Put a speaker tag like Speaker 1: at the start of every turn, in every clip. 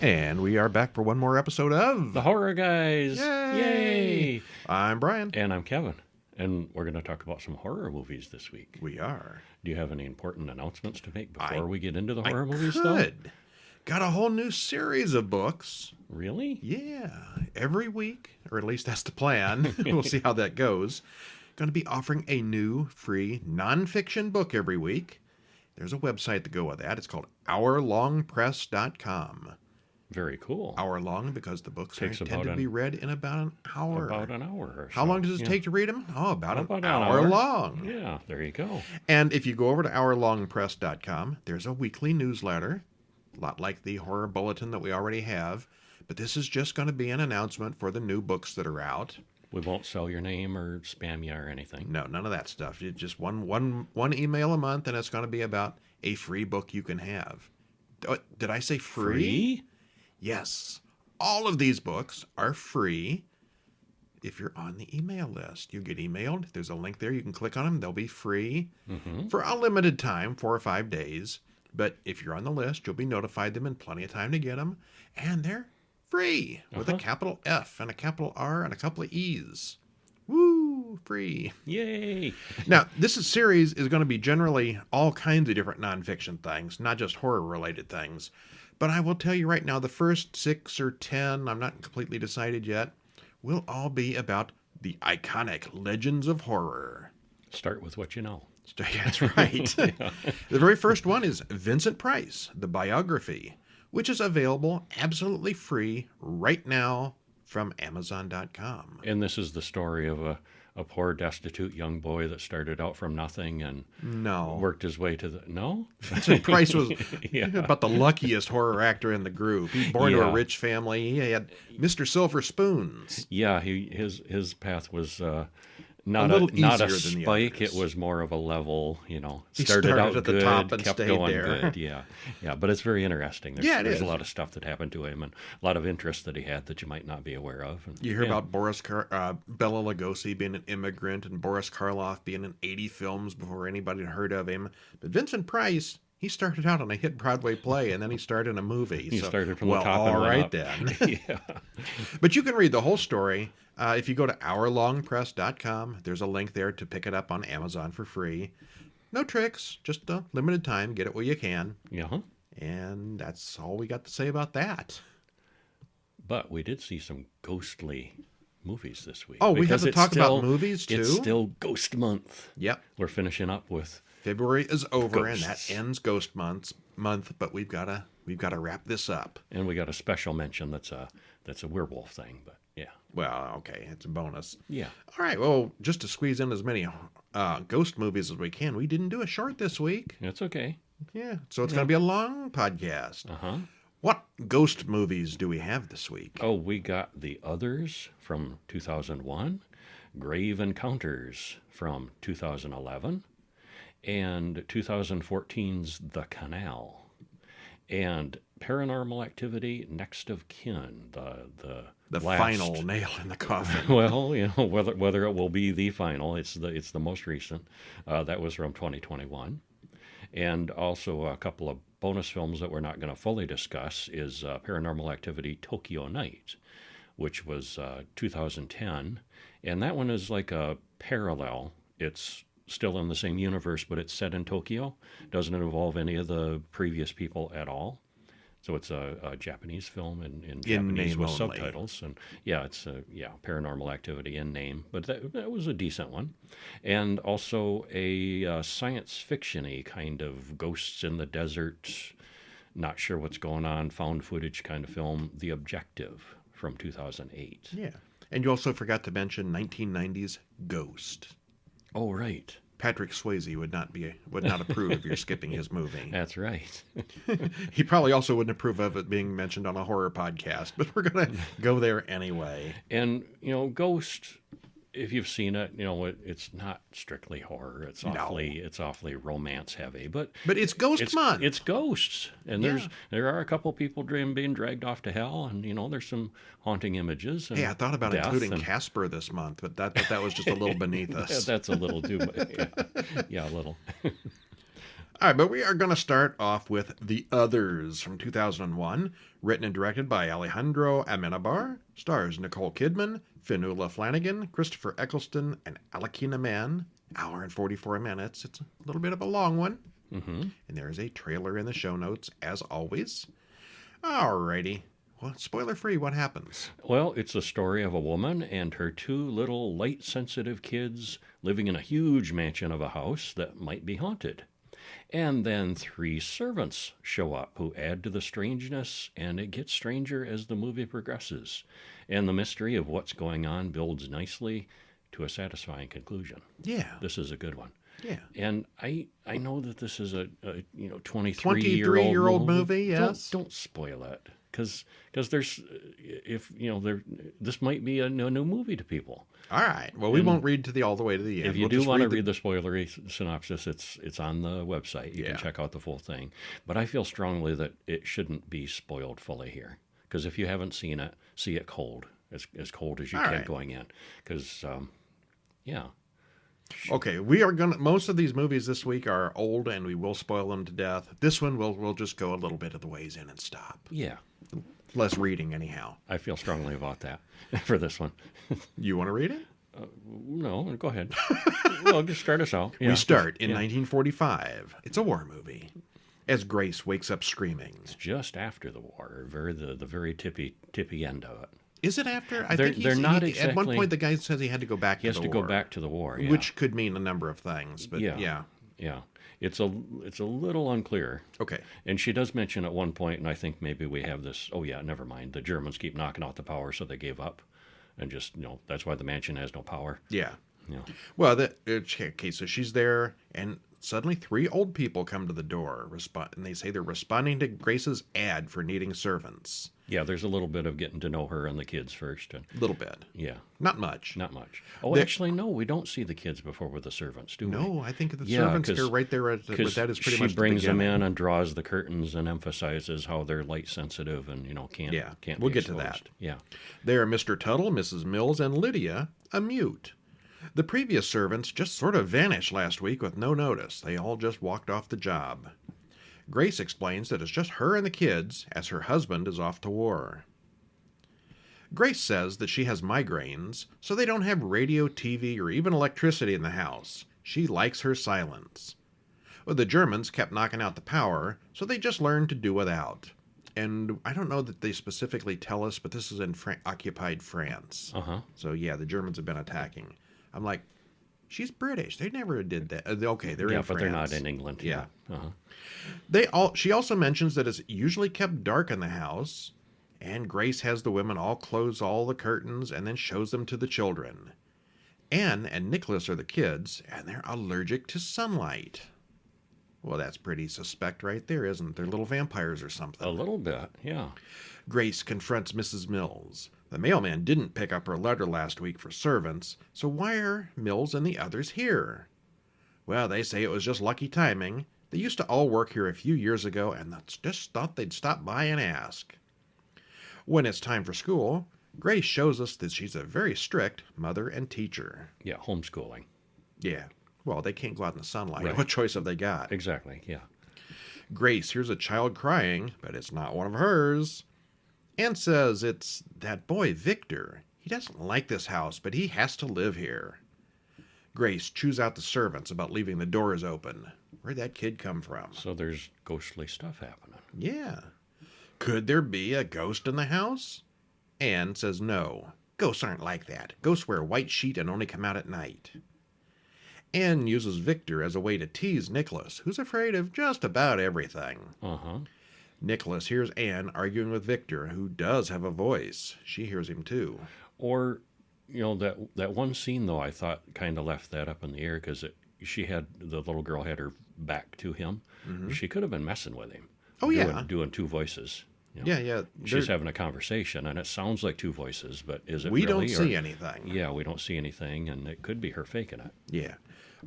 Speaker 1: And we are back for one more episode of
Speaker 2: The Horror Guys. Yay!
Speaker 1: I'm Brian.
Speaker 2: And I'm Kevin. And we're going to talk about some horror movies this week.
Speaker 1: We are.
Speaker 2: Do you have any important announcements to make before we get into the horror movies,
Speaker 1: though? Got a whole new series of books.
Speaker 2: Really?
Speaker 1: Yeah. Every week, or at least that's the plan. We'll see how that goes. Going to be offering a new free nonfiction book every week. There's a website to go with that. It's called hourlongpress.com.
Speaker 2: Very cool.
Speaker 1: Hour long because the books tend to be read in about an hour.
Speaker 2: About an hour or so.
Speaker 1: How long does it take to read them? Oh, about an hour long.
Speaker 2: Yeah, there you go.
Speaker 1: And if you go over to hourlongpress.com, there's a weekly newsletter, a lot like the horror bulletin that we already have. But this is just going to be an announcement for the new books that are out.
Speaker 2: We won't sell your name or spam you or anything.
Speaker 1: No, none of that stuff. It's just one email a month, and it's going to be about a free book you can have. Did I say free? Yes. All of these books are free if you're on the email list. You get emailed. There's a link there. You can click on them. They'll be free for a limited time, 4 or 5 days. But if you're on the list, you'll be notified them in plenty of time to get them. And they're free with a capital F and a capital R and a couple of E's. Woo! Free.
Speaker 2: Yay!
Speaker 1: Now, this series is going to be generally all kinds of different nonfiction things, not just horror-related things. But I will tell you right now, the first 6 or 10, I'm not completely decided yet, will all be about the iconic legends of horror.
Speaker 2: Start with what you know.
Speaker 1: That's right. The very first one is Vincent Price, the biography, which is available absolutely free right now from Amazon.com.
Speaker 2: And this is the story of a poor, destitute young boy that started out from nothing and worked his way to the... No?
Speaker 1: Vincent Price was about the luckiest horror actor in the group. He was born to a rich family. He had Mr. Silver Spoons.
Speaker 2: Yeah, his path was... Not a spike. It was more of a level, started out
Speaker 1: at
Speaker 2: good,
Speaker 1: the top and
Speaker 2: kept
Speaker 1: stayed
Speaker 2: going
Speaker 1: there.
Speaker 2: good. Yeah. But it's very interesting. There's a lot of stuff that happened to him and a lot of interests that he had that you might not be aware of. And,
Speaker 1: you hear about Bela Lugosi being an immigrant and Boris Karloff being in 80 films before anybody had heard of him. But Vincent Price, he started out on a hit Broadway play, and then he started in a movie.
Speaker 2: He started from the top and went up.
Speaker 1: Then. But you can read the whole story. If you go to hourlongpress.com, there's a link there to pick it up on Amazon for free. No tricks, just a limited time. Get it where you can.
Speaker 2: Yeah.
Speaker 1: And that's all we got to say about that.
Speaker 2: But we did see some ghostly movies this week.
Speaker 1: Oh, we have to talk about movies, too?
Speaker 2: It's still Ghost Month.
Speaker 1: Yep.
Speaker 2: We're finishing up with...
Speaker 1: February is over,
Speaker 2: Ghosts.
Speaker 1: And that ends Ghost Month. But we've got to wrap this up.
Speaker 2: And we got a special mention that's a werewolf thing, but yeah.
Speaker 1: Well, okay, it's a bonus.
Speaker 2: Yeah.
Speaker 1: All right. Well, just to squeeze in as many ghost movies as we can, we didn't do a short this week.
Speaker 2: That's okay.
Speaker 1: Yeah. So it's going to be a long podcast. What ghost movies do we have this week?
Speaker 2: Oh, we got The Others from 2001, Grave Encounters from 2011. And 2014's The Canal, and Paranormal Activity: Next of Kin, the last,
Speaker 1: final nail in the coffin.
Speaker 2: Well, whether it will be the final, it's the most recent. That was from 2021, and also a couple of bonus films that we're not going to fully discuss is Paranormal Activity: Tokyo Night, which was 2010, and that one is like a parallel. It's still in the same universe, but it's set in Tokyo. Doesn't involve any of the previous people at all. So it's a Japanese film in Japanese with subtitles. And it's Paranormal Activity in name. But that was a decent one. And also a science fiction-y kind of ghosts in the desert, not sure what's going on, found footage kind of film, The Objective from 2008.
Speaker 1: Yeah. And you also forgot to mention 1990's Ghost.
Speaker 2: Oh, right.
Speaker 1: Patrick Swayze would not approve of your skipping his movie.
Speaker 2: That's right.
Speaker 1: He probably also wouldn't approve of it being mentioned on a horror podcast, but we're going to go there anyway.
Speaker 2: And, Ghost, if you've seen it, it's not strictly horror. It's awfully romance heavy, but
Speaker 1: it's Ghost Month.
Speaker 2: It's ghosts, and there are a couple people being dragged off to hell, and there's some haunting images. And
Speaker 1: I thought about including Casper this month, but that was just a little beneath us.
Speaker 2: That's a little too, a little.
Speaker 1: All right, but we are going to start off with The Others from 2001, written and directed by Alejandro Amenabar, stars Nicole Kidman, Fionnuala Flanagan, Christopher Eccleston, and Alakina Mann. Hour and 44 minutes. It's a little bit of a long one.
Speaker 2: Mm-hmm.
Speaker 1: And there is a trailer in the show notes, as always. Alrighty. Well, spoiler free, what happens?
Speaker 2: Well, it's the story of a woman and her two little light-sensitive kids living in a huge mansion of a house that might be haunted. And then 3 servants show up who add to the strangeness, and it gets stranger as the movie progresses. And the mystery of what's going on builds nicely to a satisfying conclusion.
Speaker 1: Yeah.
Speaker 2: This is a good one.
Speaker 1: Yeah.
Speaker 2: And I know that this is a
Speaker 1: 23-year-old movie, yes.
Speaker 2: Don't spoil it. Because there's, this might be a new movie to people.
Speaker 1: All right. Well, we won't read all the way to the end.
Speaker 2: If you do want to read the spoilery synopsis, it's on the website. You can check out the full thing. But I feel strongly that it shouldn't be spoiled fully here. Because if you haven't seen it, see it cold. As cold as you can going in. Because, yeah.
Speaker 1: Okay, most of these movies this week are old, and we will spoil them to death. This one, we'll just go a little bit of the ways in and stop.
Speaker 2: Yeah.
Speaker 1: Less reading, anyhow.
Speaker 2: I feel strongly about that for this one.
Speaker 1: You want to read it?
Speaker 2: No, go ahead. Well, just start us out.
Speaker 1: Yeah. We start in 1945. It's a war movie. As Grace wakes up screaming.
Speaker 2: It's just after the war, the very tippy end of it.
Speaker 1: Is it after? I
Speaker 2: they're,
Speaker 1: think
Speaker 2: they're not exactly,
Speaker 1: at one point, the guy says he had to go back to the war.
Speaker 2: He has to go back to the war, yeah.
Speaker 1: Which could mean a number of things, but yeah.
Speaker 2: It's a little unclear.
Speaker 1: Okay.
Speaker 2: And she does mention at one point, and I think maybe we have this, never mind. The Germans keep knocking out the power, so they gave up. And just, that's why the mansion has no power.
Speaker 1: Yeah.
Speaker 2: Yeah.
Speaker 1: Well, okay, so she's there, and suddenly 3 old people come to the door, and they say they're responding to Grace's ad for needing servants.
Speaker 2: Yeah, there's a little bit of getting to know her and the kids first. A
Speaker 1: little bit.
Speaker 2: Yeah.
Speaker 1: Not much.
Speaker 2: Oh, actually, no, we don't see the kids before with the servants, do we?
Speaker 1: No, I think the servants are right there. That is pretty much
Speaker 2: she brings them in and draws the curtains and emphasizes how they're light sensitive and, can't
Speaker 1: we'll
Speaker 2: be
Speaker 1: get
Speaker 2: exposed.
Speaker 1: to that.
Speaker 2: Yeah.
Speaker 1: They are Mr. Tuttle, Mrs. Mills, and Lydia, a mute. The previous servants just sort of vanished last week with no notice. They all just walked off the job. Grace explains that it's just her and the kids, as her husband is off to war. Grace says that she has migraines, so they don't have radio, TV, or even electricity in the house. She likes her silence. Well, the Germans kept knocking out the power, so they just learned to do without. And I don't know that they specifically tell us, but this is in occupied France.
Speaker 2: Uh-huh.
Speaker 1: So yeah, the Germans have been attacking. I'm like, she's British. They never did that. Okay, they're in France.
Speaker 2: Yeah, but they're not in England.
Speaker 1: Yeah.
Speaker 2: Uh-huh.
Speaker 1: She also mentions that it's usually kept dark in the house, and Grace has the women all close all the curtains and then shows them to the children. Anne and Nicholas are the kids, and they're allergic to sunlight. Well, that's pretty suspect right there, isn't it? They're little vampires or something.
Speaker 2: A little bit, yeah.
Speaker 1: Grace confronts Mrs. Mills. The mailman didn't pick up her letter last week for servants, so why are Mills and the others here? Well, they say it was just lucky timing. They used to all work here a few years ago, and just thought they'd stop by and ask. When it's time for school, Grace shows us that she's a very strict mother and teacher.
Speaker 2: Yeah, homeschooling.
Speaker 1: Yeah. Well, they can't go out in the sunlight.
Speaker 2: Right.
Speaker 1: What choice have they got?
Speaker 2: Exactly, yeah.
Speaker 1: Grace hears a child crying, but it's not one of hers. Anne says it's that boy, Victor. He doesn't like this house, but he has to live here. Grace chews out the servants about leaving the doors open. Where'd that kid come from?
Speaker 2: So there's ghostly stuff happening.
Speaker 1: Yeah. Could there be a ghost in the house? Anne says no. Ghosts aren't like that. Ghosts wear a white sheet and only come out at night. Anne uses Victor as a way to tease Nicholas, who's afraid of just about everything.
Speaker 2: Uh-huh.
Speaker 1: Nicholas hears Anne arguing with Victor, who does have a voice. She hears him too.
Speaker 2: Or, that one scene, though, I thought kind of left that up in the air because the little girl had her back to him. Mm-hmm. She could have been messing with him.
Speaker 1: Oh, yeah.
Speaker 2: Doing 2 voices.
Speaker 1: Yeah.
Speaker 2: She's having a conversation, and it sounds like 2 voices, but is it
Speaker 1: we
Speaker 2: really?
Speaker 1: We don't see anything.
Speaker 2: Yeah, we don't see anything, and it could be her faking it.
Speaker 1: Yeah.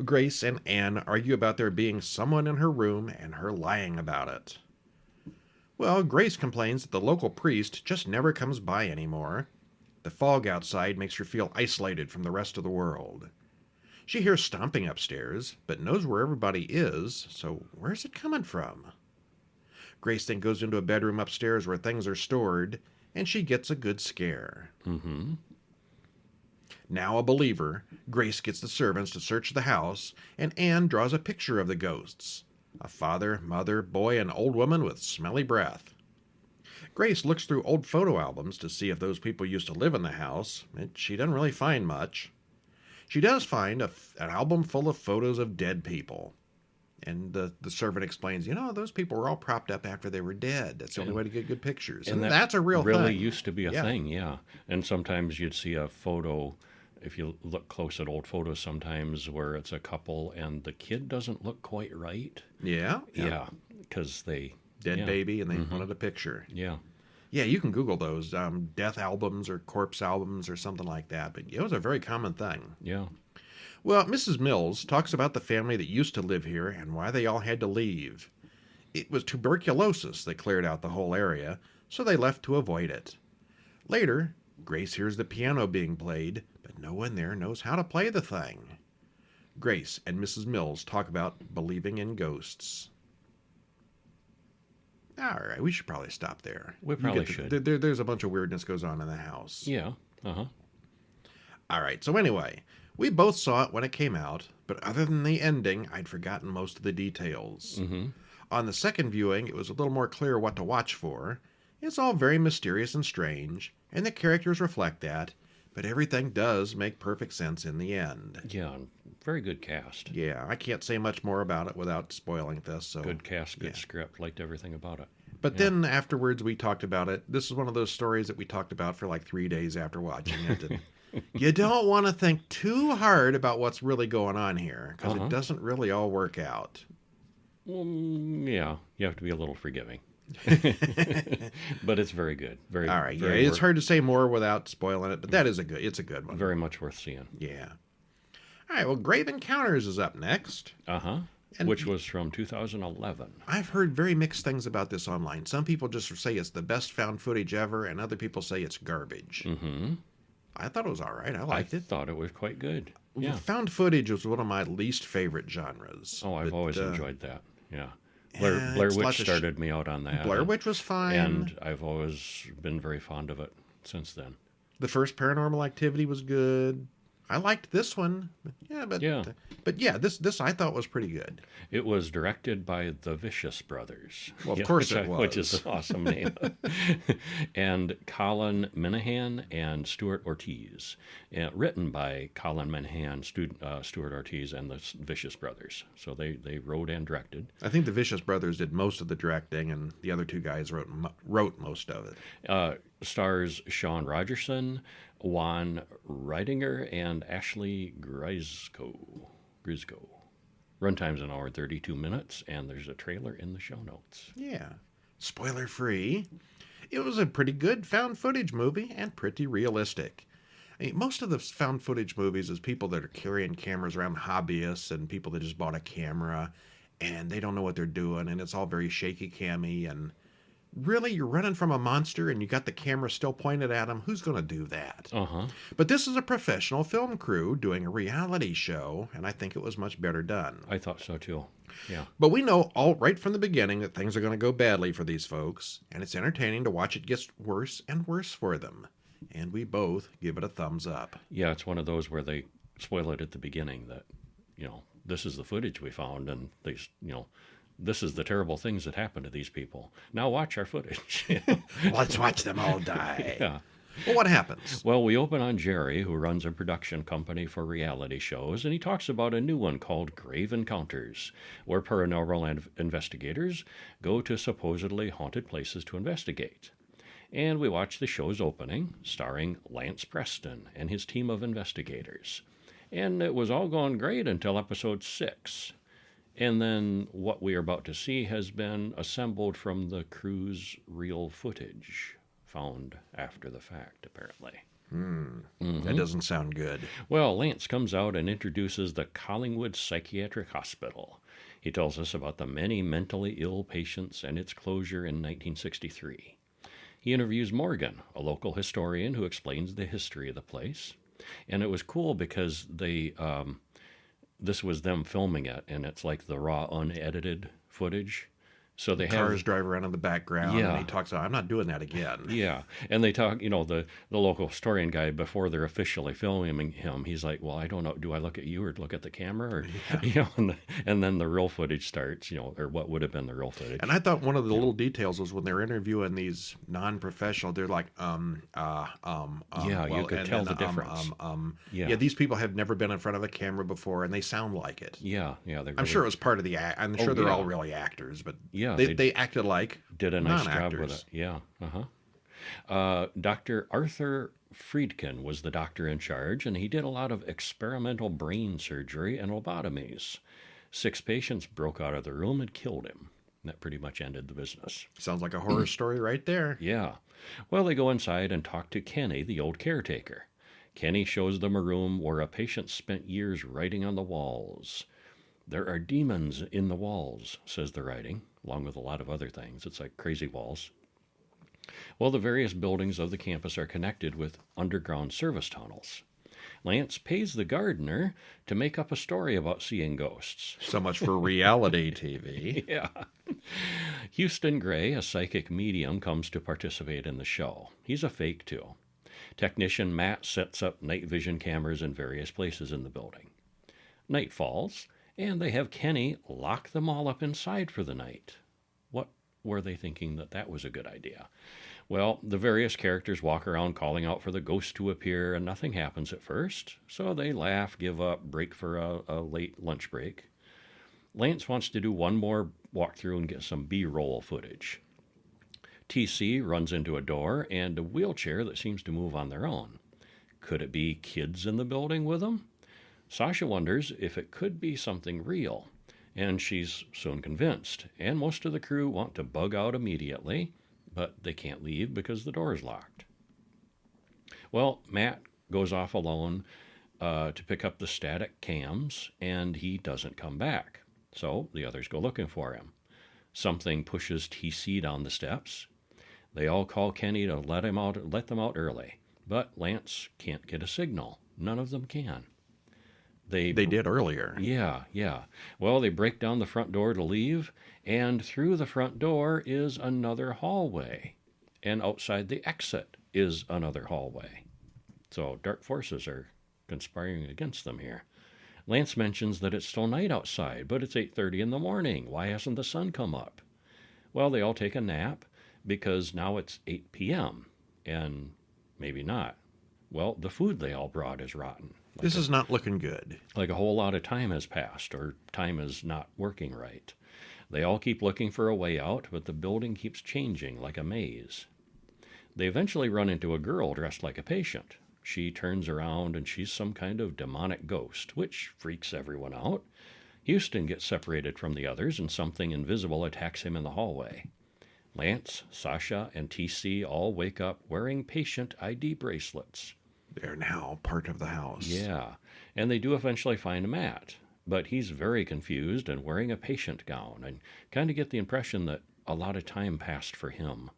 Speaker 1: Grace and Anne argue about there being someone in her room and her lying about it. Well, Grace complains that the local priest just never comes by anymore. The fog outside makes her feel isolated from the rest of the world. She hears stomping upstairs, but knows where everybody is, so where's it coming from? Grace then goes into a bedroom upstairs where things are stored, and she gets a good scare.
Speaker 2: Mm-hmm.
Speaker 1: Now a believer, Grace gets the servants to search the house, and Anne draws a picture of the ghosts. A father, mother, boy, and old woman with smelly breath. Grace looks through old photo albums to see if those people used to live in the house, and she doesn't really find much. She does find an album full of photos of dead people. And the servant explains, those people were all propped up after they were dead. That's the only way to get good pictures. And that's a real
Speaker 2: really
Speaker 1: thing.
Speaker 2: Used to be a thing, yeah. And sometimes you'd see a photo, if you look close at old photos sometimes, where it's a couple and the kid doesn't look quite right.
Speaker 1: Yeah.
Speaker 2: Yeah, because they...
Speaker 1: Dead baby, and they wanted a picture.
Speaker 2: Yeah.
Speaker 1: Yeah, you can Google those, death albums or corpse albums or something like that. But it was a very common thing.
Speaker 2: Yeah.
Speaker 1: Well, Mrs. Mills talks about the family that used to live here and why they all had to leave. It was tuberculosis that cleared out the whole area, so they left to avoid it. Later, Grace hears the piano being played, but no one there knows how to play the thing. Grace and Mrs. Mills talk about believing in ghosts. All right, we should probably stop there.
Speaker 2: We probably should.
Speaker 1: There's a bunch of weirdness goes on in the house.
Speaker 2: Yeah. Uh-huh.
Speaker 1: All right, so anyway, we both saw it when it came out, but other than the ending, I'd forgotten most of the details.
Speaker 2: Mm-hmm.
Speaker 1: On the second viewing, it was a little more clear what to watch for. It's all very mysterious and strange, and the characters reflect that, but everything does make perfect sense in the end.
Speaker 2: Yeah, very good cast.
Speaker 1: Yeah, I can't say much more about it without spoiling this. So
Speaker 2: good cast, good script, liked everything about it.
Speaker 1: But then afterwards we talked about it. This is one of those stories that we talked about for like 3 days after watching it. And you don't want to think too hard about what's really going on here, because it doesn't really all work out.
Speaker 2: Yeah, you have to be a little forgiving. But it's very good. Very
Speaker 1: all right.
Speaker 2: Very
Speaker 1: it's hard to say more without spoiling it, but it's a good one.
Speaker 2: Very much worth seeing.
Speaker 1: Yeah. All right. Well, Grave Encounters is up next.
Speaker 2: Which was from 2011.
Speaker 1: I've heard very mixed things about this online. Some people just say it's the best found footage ever, and other people say it's garbage.
Speaker 2: Mm-hmm.
Speaker 1: I thought it was all right. I liked it.
Speaker 2: I thought it was quite good. Yeah.
Speaker 1: Found footage was one of my least favorite genres.
Speaker 2: Oh, I've always enjoyed that. Yeah. Blair Witch started me out on that.
Speaker 1: Blair Witch was fine.
Speaker 2: And I've always been very fond of it since then.
Speaker 1: The first Paranormal Activity was good. I liked this one. This I thought was pretty good.
Speaker 2: It was directed by the Vicious Brothers.
Speaker 1: Well, of course it was.
Speaker 2: Which is an awesome name. And Colin Minahan and Stuart Ortiz. Written by Colin Minahan, Stuart Ortiz, and the Vicious Brothers. So they wrote and directed.
Speaker 1: I think the Vicious Brothers did most of the directing, and the other two guys wrote most of it.
Speaker 2: Stars Sean Rogerson, Juan Reidinger, and Ashley Grisco. Runtime's an hour and 32 minutes, and there's a trailer in the show notes.
Speaker 1: Yeah. Spoiler free. It was a pretty good found footage movie and pretty realistic. I mean, most of the found footage movies is people that are carrying cameras around, hobbyists and people that just bought a camera and they don't know what they're doing, and it's all very shaky cammy, and really, you're running from a monster and you got the camera still pointed at him. Who's going to do that? But this is a professional film crew doing a reality show, and I think it was much better done.
Speaker 2: I thought so, too. Yeah.
Speaker 1: But we know all right from the beginning that things are going to go badly for these folks, and it's entertaining to watch it get worse and worse for them. And we both give it a thumbs up.
Speaker 2: Yeah, it's one of those where they spoil it at the beginning that, this is the footage we found, and they, this is the terrible things that happen to these people. Now watch our footage.
Speaker 1: Let's watch them all die.
Speaker 2: Yeah.
Speaker 1: Well, what happens?
Speaker 2: Well, we open on Jerry, who runs a production company for reality shows, and he talks about a new one called Grave Encounters, where paranormal investigators go to supposedly haunted places to investigate. And we watch the show's opening, starring Lance Preston and his team of investigators. And it was all going great until episode 6. And then what we are about to see has been assembled from the crew's real footage, found after the fact, apparently.
Speaker 1: That doesn't sound good.
Speaker 2: Well, Lance comes out and introduces the Collingwood Psychiatric Hospital. He tells us about the many mentally ill patients and its closure in 1963. He interviews Morgan, a local historian who explains the history of the place. And it was cool because they this was them filming it, and it's like the raw, unedited footage. So they
Speaker 1: Cars
Speaker 2: have,
Speaker 1: drive around in the background, and
Speaker 2: yeah,
Speaker 1: he talks about, I'm not doing that again.
Speaker 2: yeah, and they talk. The local historian guy, before they're officially filming him, he's like, "Well, I don't know. Do I look at you or look at the camera, or
Speaker 1: Yeah.
Speaker 2: And then the real footage starts, or what would have been the real footage.
Speaker 1: And I thought one of the little details was when they're interviewing these non-professional, they're like,
Speaker 2: Yeah, you could
Speaker 1: and
Speaker 2: tell
Speaker 1: then,
Speaker 2: the difference.
Speaker 1: yeah,
Speaker 2: Yeah,
Speaker 1: these people have never been in front of a camera before, and they sound like it.
Speaker 2: yeah, yeah. They
Speaker 1: I'm
Speaker 2: really,
Speaker 1: sure it was part of the act. I'm sure they're
Speaker 2: yeah.
Speaker 1: all really actors, but
Speaker 2: Yeah,
Speaker 1: they acted like
Speaker 2: did a nice job
Speaker 1: non-actors.
Speaker 2: with it. Yeah. Dr. Arthur Friedkin was the doctor in charge, and he did a lot of experimental brain surgery and lobotomies. 6 patients broke out of the room and killed him. That pretty much ended the business.
Speaker 1: Sounds like a horror story right there.
Speaker 2: Yeah. Well, they go inside and talk to Kenny, the old caretaker. Kenny shows them a room where a patient spent years writing on the walls. There are demons in the walls, says the writing, along with a lot of other things. It's like crazy walls. Well, the various buildings of the campus are connected with underground service tunnels. Lance pays the gardener to make up a story about seeing ghosts.
Speaker 1: So much for reality TV.
Speaker 2: Yeah. Houston Gray, a psychic medium, comes to participate in the show. He's a fake, too. Technician Matt sets up night vision cameras in various places in the building. Night falls, and they have Kenny lock them all up inside for the night. What were they thinking that was a good idea? Well, the various characters walk around calling out for the ghost to appear, and nothing happens at first. So they laugh, give up, break for a late lunch break. Lance wants to do one more walkthrough and get some B-roll footage. TC runs into a door and a wheelchair that seems to move on their own. Could it be kids in the building with them? Sasha wonders if it could be something real, and she's soon convinced. And most of the crew want to bug out immediately, but they can't leave because the door is locked. Well, Matt goes off alone to pick up the static cams, and he doesn't come back. So the others go looking for him. Something pushes TC down the steps. They all call Kenny to let them out early, but Lance can't get a signal. None of them can. They
Speaker 1: did earlier.
Speaker 2: Yeah. Well, they break down the front door to leave, and through the front door is another hallway, and outside the exit is another hallway. So dark forces are conspiring against them here. Lance mentions that it's still night outside, but it's 8:30 in the morning. Why hasn't the sun come up? Well, they all take a nap because now it's 8 p.m., and maybe not. Well, the food they all brought is rotten.
Speaker 1: This is not looking good.
Speaker 2: Like a whole lot of time has passed, or time is not working right. They all keep looking for a way out, but the building keeps changing like a maze. They eventually run into a girl dressed like a patient. She turns around and she's some kind of demonic ghost, which freaks everyone out. Houston gets separated from the others, and something invisible attacks him in the hallway. Lance, Sasha, and TC all wake up wearing patient ID bracelets.
Speaker 1: They're now part of the house.
Speaker 2: Yeah, and they do eventually find Matt, but he's very confused and wearing a patient gown, and kind of get the impression that a lot of time passed for him.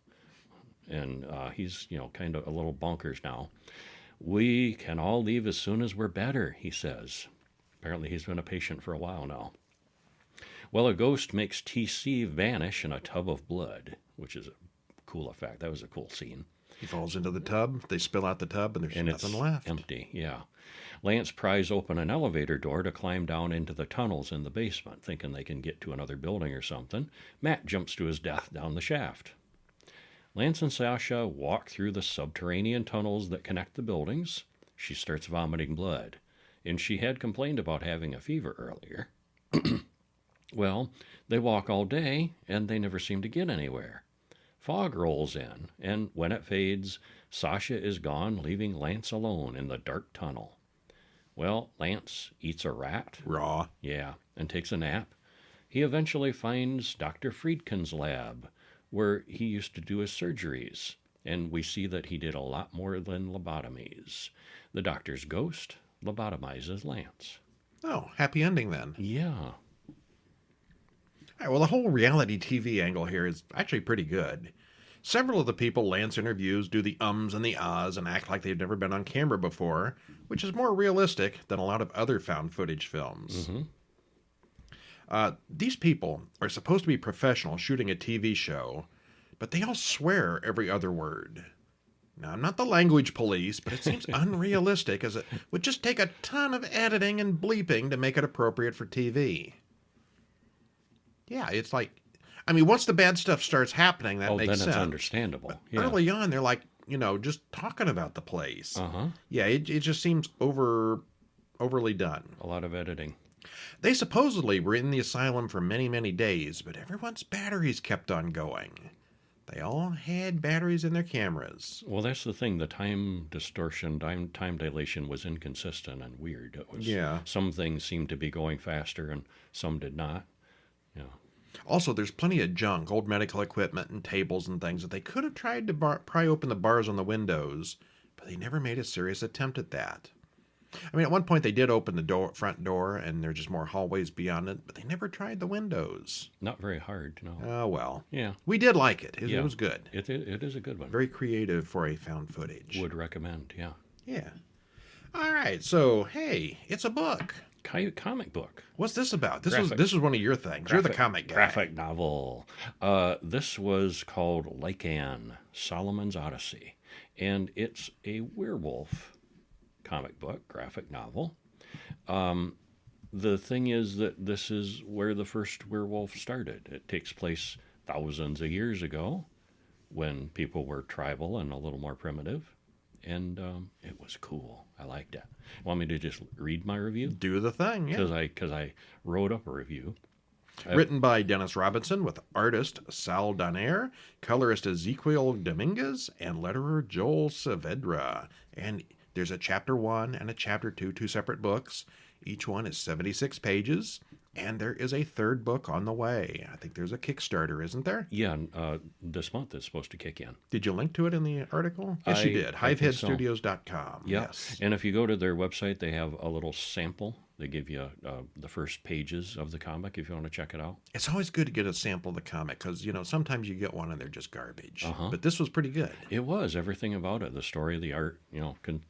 Speaker 2: And he's, kind of a little bonkers now. We can all leave as soon as we're better, he says. Apparently he's been a patient for a while now. Well, a ghost makes TC vanish in a tub of blood, which is a cool effect. That was a cool scene.
Speaker 1: He falls into the tub, they spill out the tub, and there's nothing left.
Speaker 2: Empty, yeah. Lance pries open an elevator door to climb down into the tunnels in the basement, thinking they can get to another building or something. Matt jumps to his death down the shaft. Lance and Sasha walk through the subterranean tunnels that connect the buildings. She starts vomiting blood, and she had complained about having a fever earlier. Well, they walk all day, and they never seem to get anywhere. Fog rolls in, and when it fades, Sasha is gone, leaving Lance alone in the dark tunnel. Well, Lance eats a rat.
Speaker 1: Raw.
Speaker 2: Yeah, and takes a nap. He eventually finds Dr. Friedkin's lab, where he used to do his surgeries, and we see that he did a lot more than lobotomies. The doctor's ghost lobotomizes Lance.
Speaker 1: Oh, happy ending then.
Speaker 2: Yeah.
Speaker 1: All right, well, the whole reality TV angle here is actually pretty good. Several of the people Lance interviews do the ums and the ahs and act like they've never been on camera before, which is more realistic than a lot of other found footage films. These people are supposed to be professionals shooting a TV show, but they all swear every other word. Now, I'm not the language police, but it seems unrealistic as it would just take a ton of editing and bleeping to make it appropriate for TV. Yeah, it's like, I mean, once the bad stuff starts happening, that makes sense.
Speaker 2: Then it's understandable.
Speaker 1: But early on, they're like, just talking about the place. Yeah, it just seems overly done.
Speaker 2: A lot of editing.
Speaker 1: They supposedly were in the asylum for many, many days, but everyone's batteries kept on going. They all had batteries in their cameras.
Speaker 2: Well, that's the thing. The time distortion, time dilation was inconsistent and weird. It was, some things seemed to be going faster and some did not. Yeah.
Speaker 1: Also, there's plenty of junk, old medical equipment and tables and things that they could have tried to pry open the bars on the windows, but they never made a serious attempt at that. I mean, at one point they did open the front door, and there's just more hallways beyond it, but they never tried the windows.
Speaker 2: Not very hard, no.
Speaker 1: Oh, well.
Speaker 2: Yeah.
Speaker 1: We did like it. It was good.
Speaker 2: It is a good one.
Speaker 1: Very creative for a found footage.
Speaker 2: Would recommend, yeah.
Speaker 1: Yeah. All right, so, hey, it's a book.
Speaker 2: Comic book.
Speaker 1: What's this about? This is one of your things. You're the comic guy.
Speaker 2: Graphic novel. This was called Lycan, Solomon's Odyssey, and it's a werewolf comic book, graphic novel. The thing is that this is where the first werewolf started. It takes place thousands of years ago when people were tribal and a little more primitive, and it was cool. I liked it. Want me to just read my review?
Speaker 1: Do the thing, yeah.
Speaker 2: Because I wrote up a review.
Speaker 1: Written by Dennis Robinson with artist Sal Donaire, colorist Ezequiel Dominguez, and letterer Joel Saavedra. And there's a chapter 1 and a chapter 2, two separate books. Each one is 76 pages, and there is a third book on the way. I think there's a Kickstarter, isn't there?
Speaker 2: Yeah, this month it's supposed to kick in.
Speaker 1: Did you link to it in the article? Yes, you did. Hiveheadstudios.com.
Speaker 2: Yeah.
Speaker 1: Yes.
Speaker 2: And if you go to their website, they have a little sample. They give you the first pages of the comic if you want to check it out.
Speaker 1: It's always good to get a sample of the comic because, sometimes you get one and they're just garbage. But this was pretty good.
Speaker 2: It was. Everything about it. The story, the art,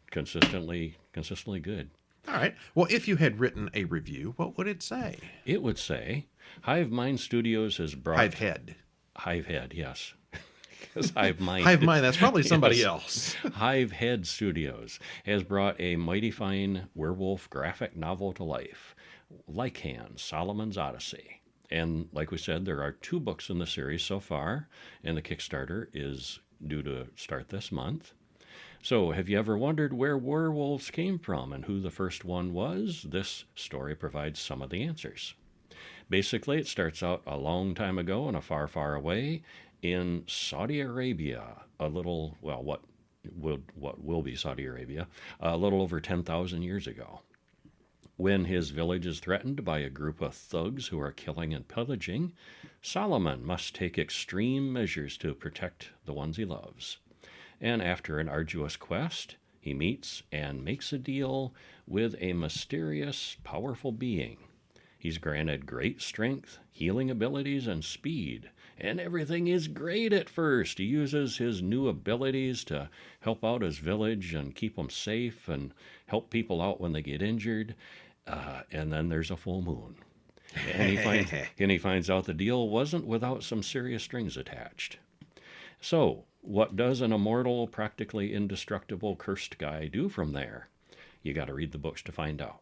Speaker 2: consistently good.
Speaker 1: All right. Well, if you had written a review, what would it say?
Speaker 2: It would say, Hive Mind Studios has brought... Hivehead, yes. Because Hive Mind,
Speaker 1: that's probably somebody else.
Speaker 2: Hivehead Studios has brought a mighty fine werewolf graphic novel to life, Lycan, Solomon's Odyssey. And like we said, there are 2 books in the series so far, and the Kickstarter is due to start this month. So, have you ever wondered where werewolves came from and who the first one was? This story provides some of the answers. Basically, it starts out a long time ago in a far, far away in Saudi Arabia, what will be Saudi Arabia, a little over 10,000 years ago. When his village is threatened by a group of thugs who are killing and pillaging, Solomon must take extreme measures to protect the ones he loves. And after an arduous quest, he meets and makes a deal with a mysterious, powerful being. He's granted great strength, healing abilities, and speed, and everything is great at first. He uses his new abilities to help out his village and keep them safe and help people out when they get injured. And then there's a full moon. And he finds out the deal wasn't without some serious strings attached. So, what does an immortal, practically indestructible, cursed guy do from there? You got to read the books to find out.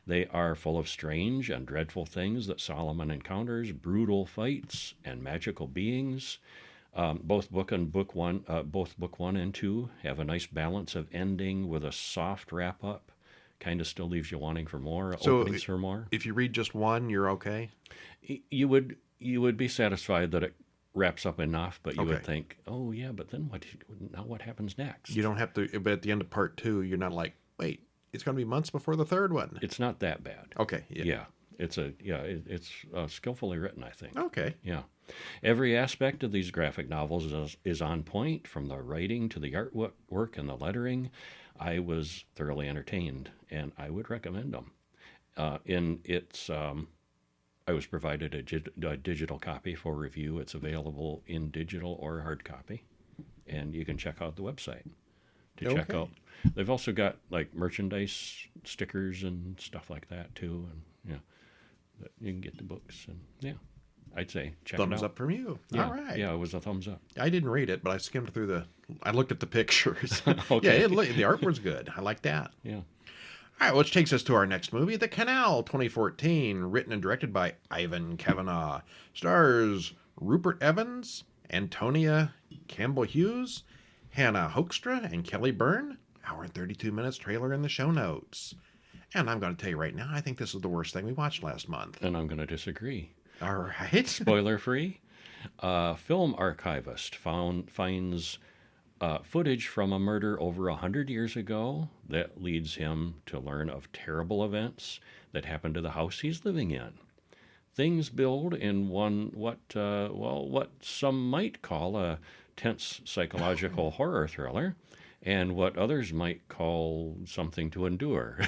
Speaker 2: They are full of strange and dreadful things that Solomon encounters, brutal fights, and magical beings. Both book one and 2 have a nice balance of ending with a soft wrap up. Kind of still leaves you wanting for more, openings for more.
Speaker 1: If you read just one, you're okay?
Speaker 2: You would be satisfied that it wraps up enough, but you would think, oh yeah, but then what happens next?
Speaker 1: You don't have to, but at the end of part 2, you're not like, wait, it's going to be months before the third one.
Speaker 2: It's not that bad.
Speaker 1: Okay.
Speaker 2: Yeah. It's skillfully written, I think.
Speaker 1: Okay.
Speaker 2: Yeah. Every aspect of these graphic novels is on point, from the writing to the artwork and the lettering. I was thoroughly entertained, and I would recommend them. I was provided a digital copy for review. It's available in digital or hard copy, and you can check out the website to check out. They've also got like merchandise, stickers, and stuff like that too, and you can get the books, and I'd say check it out.
Speaker 1: Thumbs up from you.
Speaker 2: Yeah,
Speaker 1: All right.
Speaker 2: Yeah, it was a thumbs up.
Speaker 1: I didn't read it, but I skimmed through I looked at the pictures.
Speaker 2: Okay.
Speaker 1: Yeah, the art was good. I like that.
Speaker 2: Yeah.
Speaker 1: All right, which takes us to our next movie, The Canal, 2014, written and directed by Ivan Kavanagh. Stars Rupert Evans, Antonia Campbell-Hughes, Hannah Hoekstra, and Kelly Byrne. Hour and 32 minutes trailer in the show notes. And I'm going to tell you right now, I think this is the worst thing we watched last month.
Speaker 2: And I'm going to disagree.
Speaker 1: All right.
Speaker 2: Spoiler free. Film archivist finds footage from a murder over 100 years ago that leads him to learn of terrible events that happened to the house he's living in. Things build in what some might call a tense psychological horror thriller, and what others might call something to endure.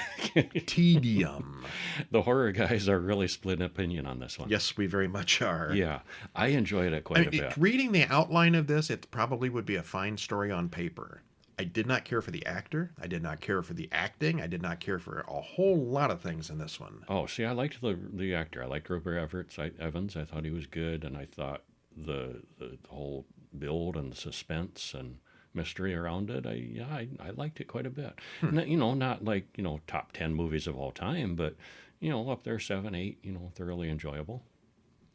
Speaker 1: Tedium.
Speaker 2: The horror guys are really split opinion on this one.
Speaker 1: Yes, we very much are.
Speaker 2: Yeah, I enjoyed it quite a bit.
Speaker 1: Reading the outline of this, it probably would be a fine story on paper. I did not care for the actor. I did not care for the acting. I did not care for a whole lot of things in this one.
Speaker 2: Oh, see, I liked the actor. I liked Rupert Evans. I thought he was good, and I thought the whole build and the suspense and mystery around it, I liked it quite a bit. Not like top 10 movies of all time, but up there 7, 8, thoroughly enjoyable.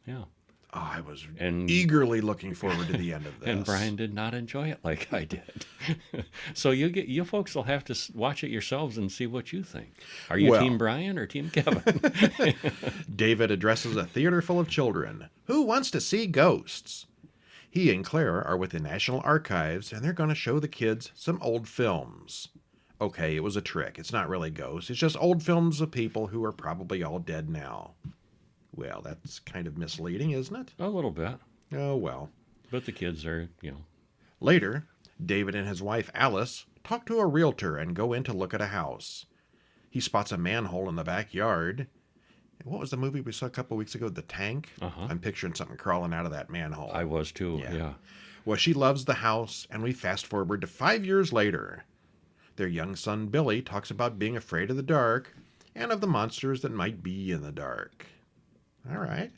Speaker 2: Yeah.
Speaker 1: Oh, I was eagerly looking forward to the end of this.
Speaker 2: And Brian did not enjoy it like I did. So you folks will have to watch it yourselves and see what you think. Are you Team Brian or Team Kevin?
Speaker 1: David addresses a theater full of children. Who wants to see ghosts? He and Claire are with the National Archives, and they're going to show the kids some old films. Okay, it was a trick. It's not really ghosts. It's just old films of people who are probably all dead now. Well, that's kind of misleading, isn't it?
Speaker 2: A little bit.
Speaker 1: Oh, well.
Speaker 2: But the kids are,
Speaker 1: Later, David and his wife, Alice, talk to a realtor and go in to look at a house. He spots a manhole in the backyard. What was the movie we saw a couple weeks ago? The Tank?
Speaker 2: Uh-huh.
Speaker 1: I'm picturing something crawling out of that manhole.
Speaker 2: I was too, yeah.
Speaker 1: Well, she loves the house, and we fast forward to 5 years later. Their young son, Billy, talks about being afraid of the dark and of the monsters that might be in the dark. All right.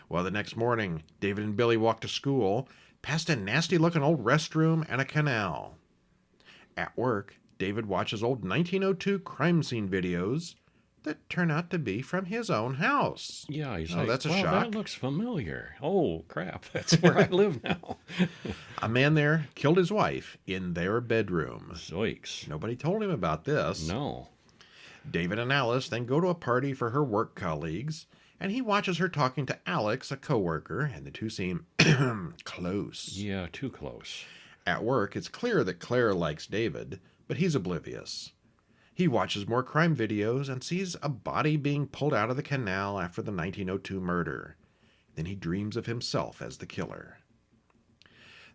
Speaker 1: Well, the next morning, David and Billy walk to school, past a nasty-looking old restroom and a canal. At work, David watches old 1902 crime scene videos that turn out to be from his own house.
Speaker 2: Yeah, he's
Speaker 1: that's a shock.
Speaker 2: That looks familiar. Oh, crap, that's where I live now.
Speaker 1: A man there killed his wife in their bedroom.
Speaker 2: Zoinks.
Speaker 1: Nobody told him about this.
Speaker 2: No.
Speaker 1: David and Alice then go to a party for her work colleagues, and he watches her talking to Alex, a coworker, and the two seem close.
Speaker 2: Yeah, too close.
Speaker 1: At work, it's clear that Claire likes David, but he's oblivious. He watches more crime videos and sees a body being pulled out of the canal after the 1902 murder. Then he dreams of himself as the killer.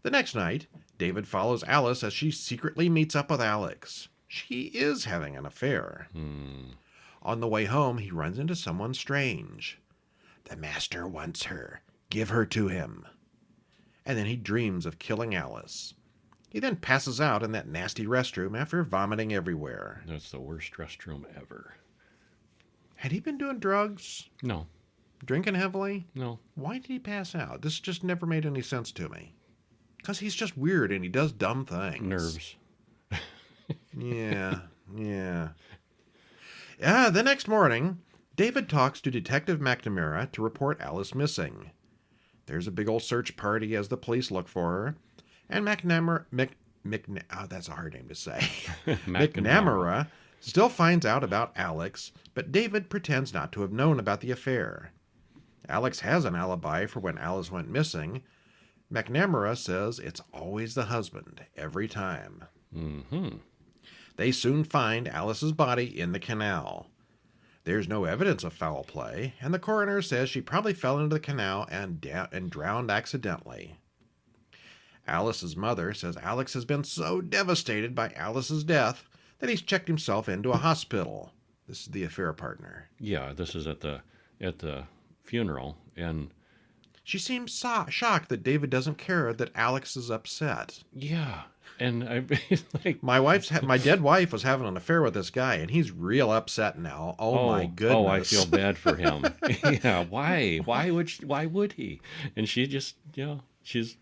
Speaker 1: The next night, David follows Alice as she secretly meets up with Alex. She is having an affair. On the way home, he runs into someone strange. The master wants her. Give her to him. And then he dreams of killing Alice. He then passes out in that nasty restroom after vomiting everywhere.
Speaker 2: That's the worst restroom ever.
Speaker 1: Had he been doing drugs?
Speaker 2: No.
Speaker 1: Drinking heavily?
Speaker 2: No.
Speaker 1: Why did he pass out? This just never made any sense to me. Because he's just weird and he does dumb things.
Speaker 2: Nerves.
Speaker 1: Yeah. The next morning, David talks to Detective McNamara to report Alice missing. There's a big old search party as the police look for her, and McNamara, that's a hard name to say. McNamara still finds out about Alex, but David pretends not to have known about the affair. Alex has an alibi for when Alice went missing. McNamara says it's always the husband, every time.
Speaker 2: Mm-hmm.
Speaker 1: They soon find Alice's body in the canal. There's no evidence of foul play, and the coroner says she probably fell into the canal and drowned accidentally. Alice's mother says Alex has been so devastated by Alice's death that he's checked himself into a hospital. This is the affair partner.
Speaker 2: Yeah, this is at the funeral, and
Speaker 1: She seems shocked that David doesn't care that Alex is upset.
Speaker 2: yeah, and I like,
Speaker 1: My dead wife was having an affair with this guy, and he's real upset now. Oh my goodness!
Speaker 2: oh, I feel bad for him. Yeah, why? Why would he? And she just, she's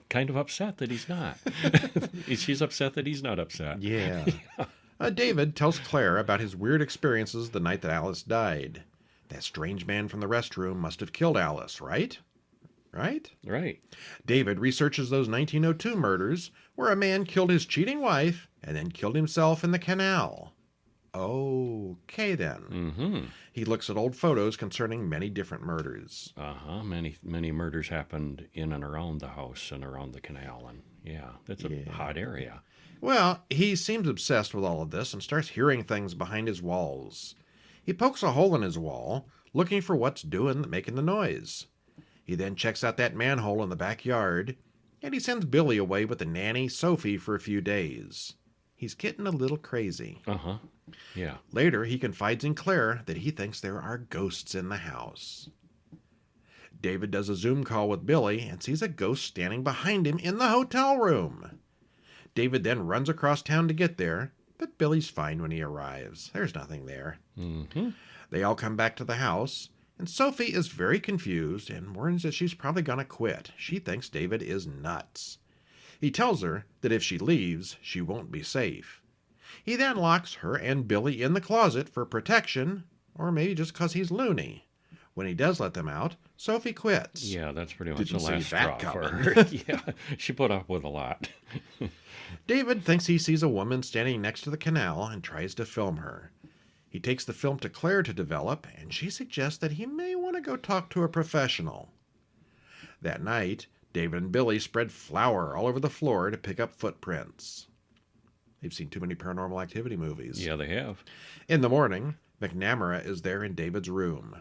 Speaker 2: kind of upset that he's not. She's upset that he's not upset.
Speaker 1: Yeah. David tells Claire about his weird experiences the night that Alice died. That strange man from the restroom must have killed Alice, right? Right?
Speaker 2: Right.
Speaker 1: David researches those 1902 murders where a man killed his cheating wife and then killed himself in the canal. Okay, then.
Speaker 2: Mm-hmm.
Speaker 1: He looks at old photos concerning many different murders.
Speaker 2: Many murders happened in and around the house and around the canal, and yeah, that's a hot area.
Speaker 1: Well, he seems obsessed with all of this and starts hearing things behind his walls. He pokes a hole in his wall, looking for what's making the noise. He then checks out that manhole in the backyard, and he sends Billy away with the nanny, Sophie, for a few days. He's getting a little crazy.
Speaker 2: Uh-huh. Yeah.
Speaker 1: Later, he confides in Claire that he thinks there are ghosts in the house. David does a Zoom call with Billy and sees a ghost standing behind him in the hotel room. David then runs across town to get there, but Billy's fine when he arrives. There's nothing there.
Speaker 2: Mm-hmm.
Speaker 1: They all come back to the house, and Sophie is very confused and warns that she's probably going to quit. She thinks David is nuts. He tells her that if she leaves, she won't be safe. He then locks her and Billy in the closet for protection, or maybe just because he's loony. When he does let them out, Sophie quits.
Speaker 2: Yeah, that's pretty much
Speaker 1: Didn't
Speaker 2: the
Speaker 1: see
Speaker 2: last
Speaker 1: that
Speaker 2: straw for
Speaker 1: coming.
Speaker 2: her. Yeah, she put up with a lot.
Speaker 1: David thinks he sees a woman standing next to the canal and tries to film her. He takes the film to Claire to develop, and she suggests that he may want to go talk to a professional. That night, David and Billy spread flour all over the floor to pick up footprints. They've seen too many Paranormal Activity movies.
Speaker 2: Yeah, they have.
Speaker 1: In the morning, McNamara is there in David's room.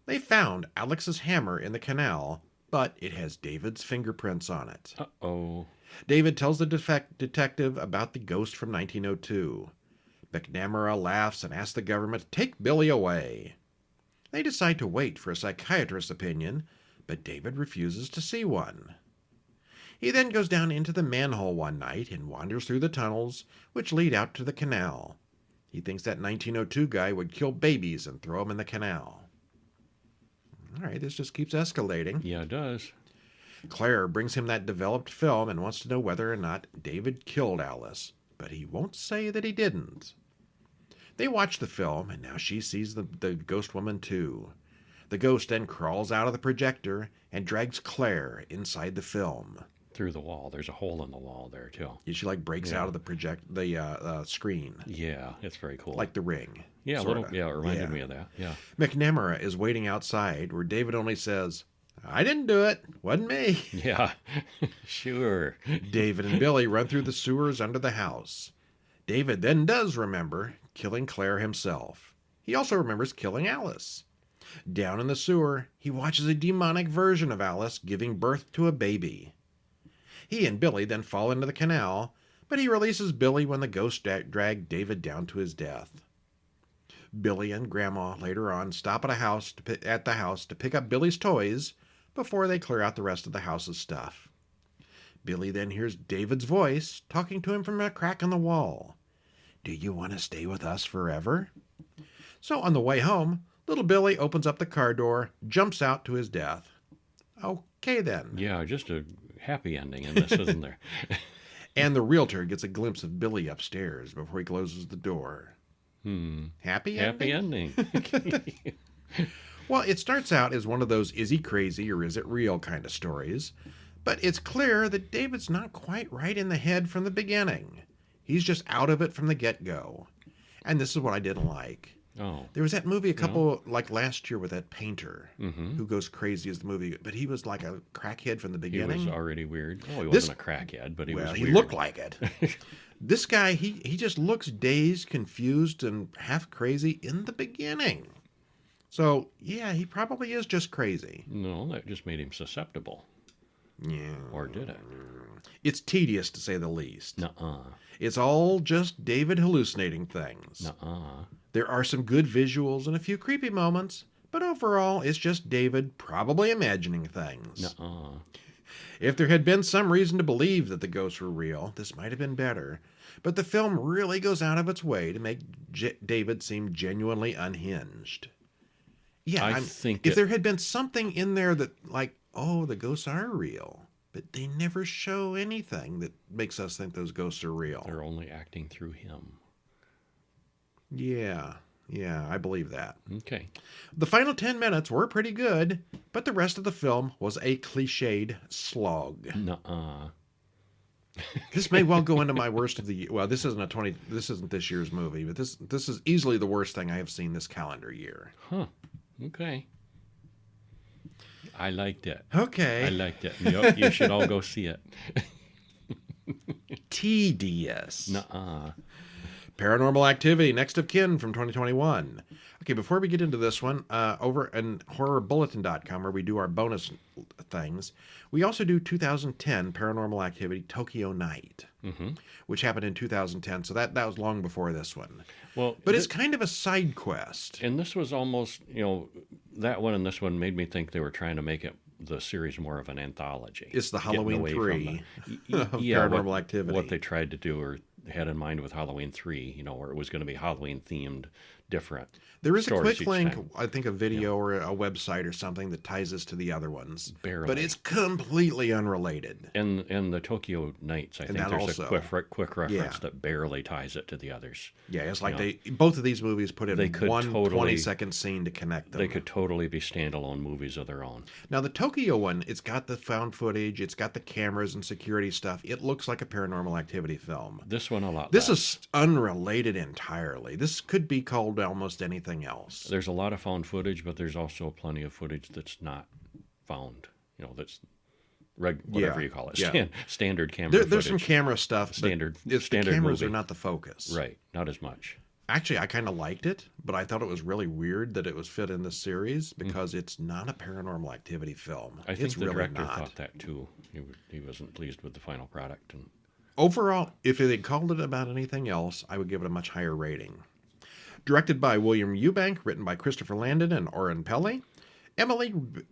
Speaker 1: They found Alex's hammer in the canal, but it has David's fingerprints on it.
Speaker 2: Uh-oh.
Speaker 1: David tells the detective about the ghost from 1902. McNamara laughs and asks the government to take Billy away. They decide to wait for a psychiatrist's opinion, but David refuses to see one. He then goes down into the manhole one night and wanders through the tunnels, which lead out to the canal. He thinks that 1902 guy would kill babies and throw them in the canal. All right, this just keeps escalating.
Speaker 2: Yeah, it does.
Speaker 1: Claire brings him that developed film and wants to know whether or not David killed Alice, but he won't say that he didn't. They watch the film, and now she sees the ghost woman too. The ghost then crawls out of the projector and drags Claire inside the film.
Speaker 2: Through the wall. There's a hole in the wall there, too.
Speaker 1: She breaks out of the screen.
Speaker 2: Yeah, it's very cool.
Speaker 1: Like The Ring.
Speaker 2: Yeah,
Speaker 1: sorta.
Speaker 2: it reminded me of that. Yeah.
Speaker 1: McNamara is waiting outside, where David only says, "I didn't do it. Wasn't me."
Speaker 2: Yeah, sure.
Speaker 1: David and Billy run through the sewers under the house. David then does remember killing Claire himself. He also remembers killing Alice. Down in the sewer, he watches a demonic version of Alice giving birth to a baby. He and Billy then fall into the canal, but he releases Billy when the ghost dragged David down to his death. Billy and Grandma later on stop at the house to pick up Billy's toys before they clear out the rest of the house's stuff. Billy then hears David's voice talking to him from a crack in the wall. "Do you want to stay with us forever?" So on the way home, little Billy opens up the car door, jumps out to his death. Okay then.
Speaker 2: Yeah, just a happy ending in this, isn't there?
Speaker 1: And the realtor gets a glimpse of Billy upstairs before he closes the door. Happy ending?
Speaker 2: Happy ending.
Speaker 1: Well, it starts out as one of those is he crazy or is it real kind of stories, but it's clear that David's not quite right in the head from the beginning. He's just out of it from the get-go. And this is what I didn't like.
Speaker 2: Oh.
Speaker 1: There was that movie last year with that painter who goes crazy as the movie, but he was like a crackhead from the beginning.
Speaker 2: He was already weird. Oh, he wasn't a crackhead, but he was weird.
Speaker 1: He looked like it. This guy, he just looks dazed, confused, and half crazy in the beginning. So, yeah, he probably is just crazy.
Speaker 2: No, that just made him susceptible.
Speaker 1: Yeah.
Speaker 2: Or did it?
Speaker 1: It's tedious, to say the least.
Speaker 2: Nuh-uh.
Speaker 1: It's all just David hallucinating things.
Speaker 2: Nuh-uh.
Speaker 1: There are some good visuals and a few creepy moments, But overall, it's just David probably imagining things.
Speaker 2: Nuh-uh.
Speaker 1: If there had been some reason to believe that the ghosts were real, this might have been better. But the film really goes out of its way to make David seem genuinely unhinged. Yeah,
Speaker 2: I think
Speaker 1: if there had been something in there that, like, oh, the ghosts are real, but they never show anything that makes us think those ghosts are real.
Speaker 2: they're only acting through him.
Speaker 1: Yeah, I believe that.
Speaker 2: Okay.
Speaker 1: The final 10 minutes were pretty good, but the rest of the film was a cliched slog.
Speaker 2: Nuh-uh.
Speaker 1: This may well go into my worst of the year. Well, this isn't this year's movie, but this is easily the worst thing I have seen this calendar year.
Speaker 2: Huh. Okay. I liked it.
Speaker 1: Okay.
Speaker 2: I liked it. You should all go see it.
Speaker 1: Tedious.
Speaker 2: Nuh-uh.
Speaker 1: Paranormal Activity, Next of Kin from 2021. Okay, before we get into this one, over at horrorbulletin.com, where we do our bonus things, we also do 2010 Paranormal Activity Tokyo Night, which happened in 2010, so that was long before this one.
Speaker 2: Well,
Speaker 1: but it's kind of a side quest.
Speaker 2: And this was almost, that one and this one made me think they were trying to make the series more of an anthology.
Speaker 1: It's the Halloween 3 of Paranormal Activity.
Speaker 2: What they tried to do or had in mind with Halloween 3, where it was going to be Halloween themed, different.
Speaker 1: There is a quick link, I think a video or a website or something that ties us to the other ones.
Speaker 2: Barely.
Speaker 1: But it's completely unrelated.
Speaker 2: And the Tokyo Nights, I think there's a quick reference that barely ties it to the others.
Speaker 1: Yeah, it's like both of these movies put in one 20-second scene to connect them.
Speaker 2: They could totally be standalone movies of their own.
Speaker 1: Now, the Tokyo one, it's got the found footage, it's got the cameras and security stuff. It looks like a Paranormal Activity film.
Speaker 2: This one a lot
Speaker 1: This
Speaker 2: less.
Speaker 1: is unrelated entirely. This could be called almost anything else.
Speaker 2: There's a lot of found footage, but there's also plenty of footage that's not found. That's whatever you call it, standard camera footage.
Speaker 1: There's some camera stuff,
Speaker 2: standard
Speaker 1: the cameras
Speaker 2: movie.
Speaker 1: are not the focus.
Speaker 2: Right, not as much.
Speaker 1: Actually, I kind of liked it, but I thought it was really weird that it was fit in this series because it's not a Paranormal Activity film.
Speaker 2: I think
Speaker 1: it's
Speaker 2: the
Speaker 1: really
Speaker 2: director
Speaker 1: not.
Speaker 2: thought that too. He wasn't pleased with the final product. And
Speaker 1: overall, if they called it about anything else, I would give it a much higher rating. Directed by William Eubank, written by Christopher Landon and Oren Peli.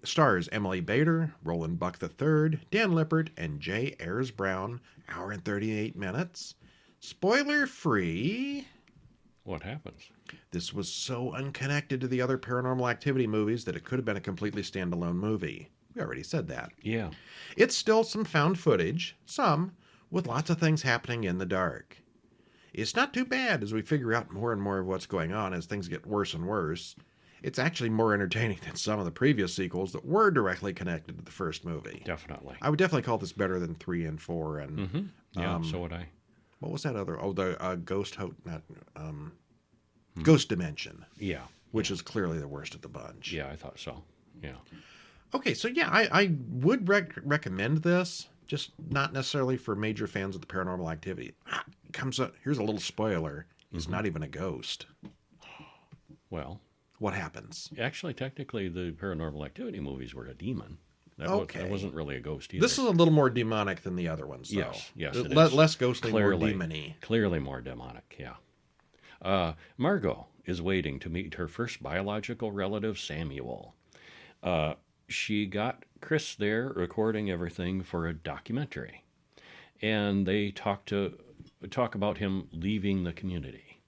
Speaker 1: Stars Emily Bader, Roland Buck III, Dan Lippert, and J. Ayers Brown. Hour and 38 minutes. Spoiler free.
Speaker 2: what happens?
Speaker 1: This was so unconnected to the other Paranormal Activity movies that it could have been a completely standalone movie. We already said that.
Speaker 2: Yeah.
Speaker 1: It's still some found footage, some, with lots of things happening in the dark. It's not too bad as we figure out more and more of what's going on as things get worse and worse. It's actually more entertaining than some of the previous sequels that were directly connected to the first movie.
Speaker 2: Definitely.
Speaker 1: I would definitely call this better than 3 and 4. And
Speaker 2: Yeah, so would I.
Speaker 1: what was that other? Oh, the Ghost Dimension.
Speaker 2: Yeah.
Speaker 1: Which is clearly the worst of the bunch.
Speaker 2: Yeah, I thought so. Yeah.
Speaker 1: Okay, so yeah, I would recommend this, just not necessarily for major fans of the Paranormal Activity. Here's a little spoiler. He's not even a ghost.
Speaker 2: Well,
Speaker 1: what happens?
Speaker 2: Actually, technically, the Paranormal Activity movies were a demon. That wasn't really a ghost either.
Speaker 1: This is a little more demonic than the other ones, though.
Speaker 2: Yes, it
Speaker 1: is.
Speaker 2: is.
Speaker 1: Less ghostly,
Speaker 2: Clearly,
Speaker 1: more demon-y.
Speaker 2: Clearly more demonic, yeah. Margot is waiting to meet her first biological relative, Samuel. She got Chris there recording everything for a documentary. And they talk about him leaving the community.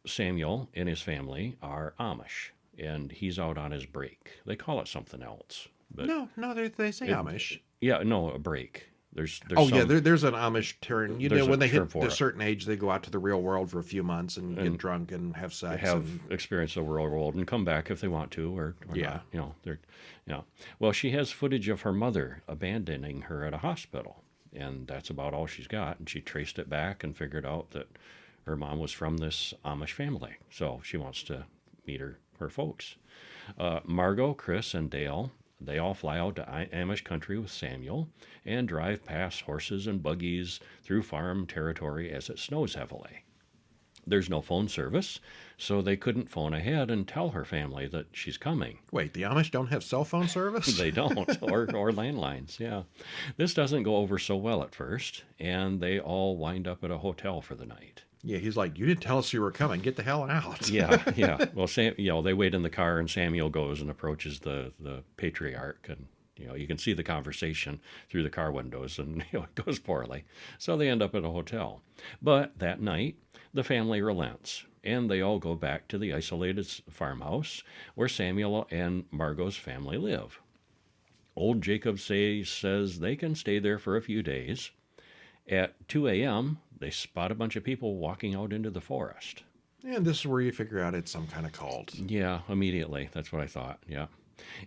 Speaker 2: Samuel and his family are Amish, and he's out on his break. They call it something else. But
Speaker 1: No, they say Amish.
Speaker 2: Yeah, no, a break. There's
Speaker 1: there's an Amish term. When they hit a
Speaker 2: it.
Speaker 1: certain age, they go out to the real world for a few months and get drunk and have sex.
Speaker 2: Experience the real world and come back if they want to, or not. Well, she has footage of her mother abandoning her at a hospital, and that's about all she's got. And she traced it back and figured out that her mom was from this Amish family, so she wants to meet her folks. Margot, Chris, and Dale, they all fly out to Amish country with Samuel and drive past horses and buggies through farm territory as it snows heavily. There's no phone service, so they couldn't phone ahead and tell her family that she's coming.
Speaker 1: Wait, the Amish don't have cell phone service?
Speaker 2: They don't, or landlines, yeah. This doesn't go over so well at first, and they all wind up at a hotel for the night.
Speaker 1: Yeah, he's like, you didn't tell us you were coming. Get the hell out.
Speaker 2: Yeah, yeah. Well, they wait in the car, and Samuel goes and approaches the patriarch, and you can see the conversation through the car windows, and it goes poorly. So they end up at a hotel. But that night, the family relents, and they all go back to the isolated farmhouse where Samuel and Margot's family live. Old Jacob says they can stay there for a few days. At 2 a.m., they spot a bunch of people walking out into the forest.
Speaker 1: And this is where you figure out it's some kind of cult.
Speaker 2: Yeah, immediately. That's what I thought. Yeah.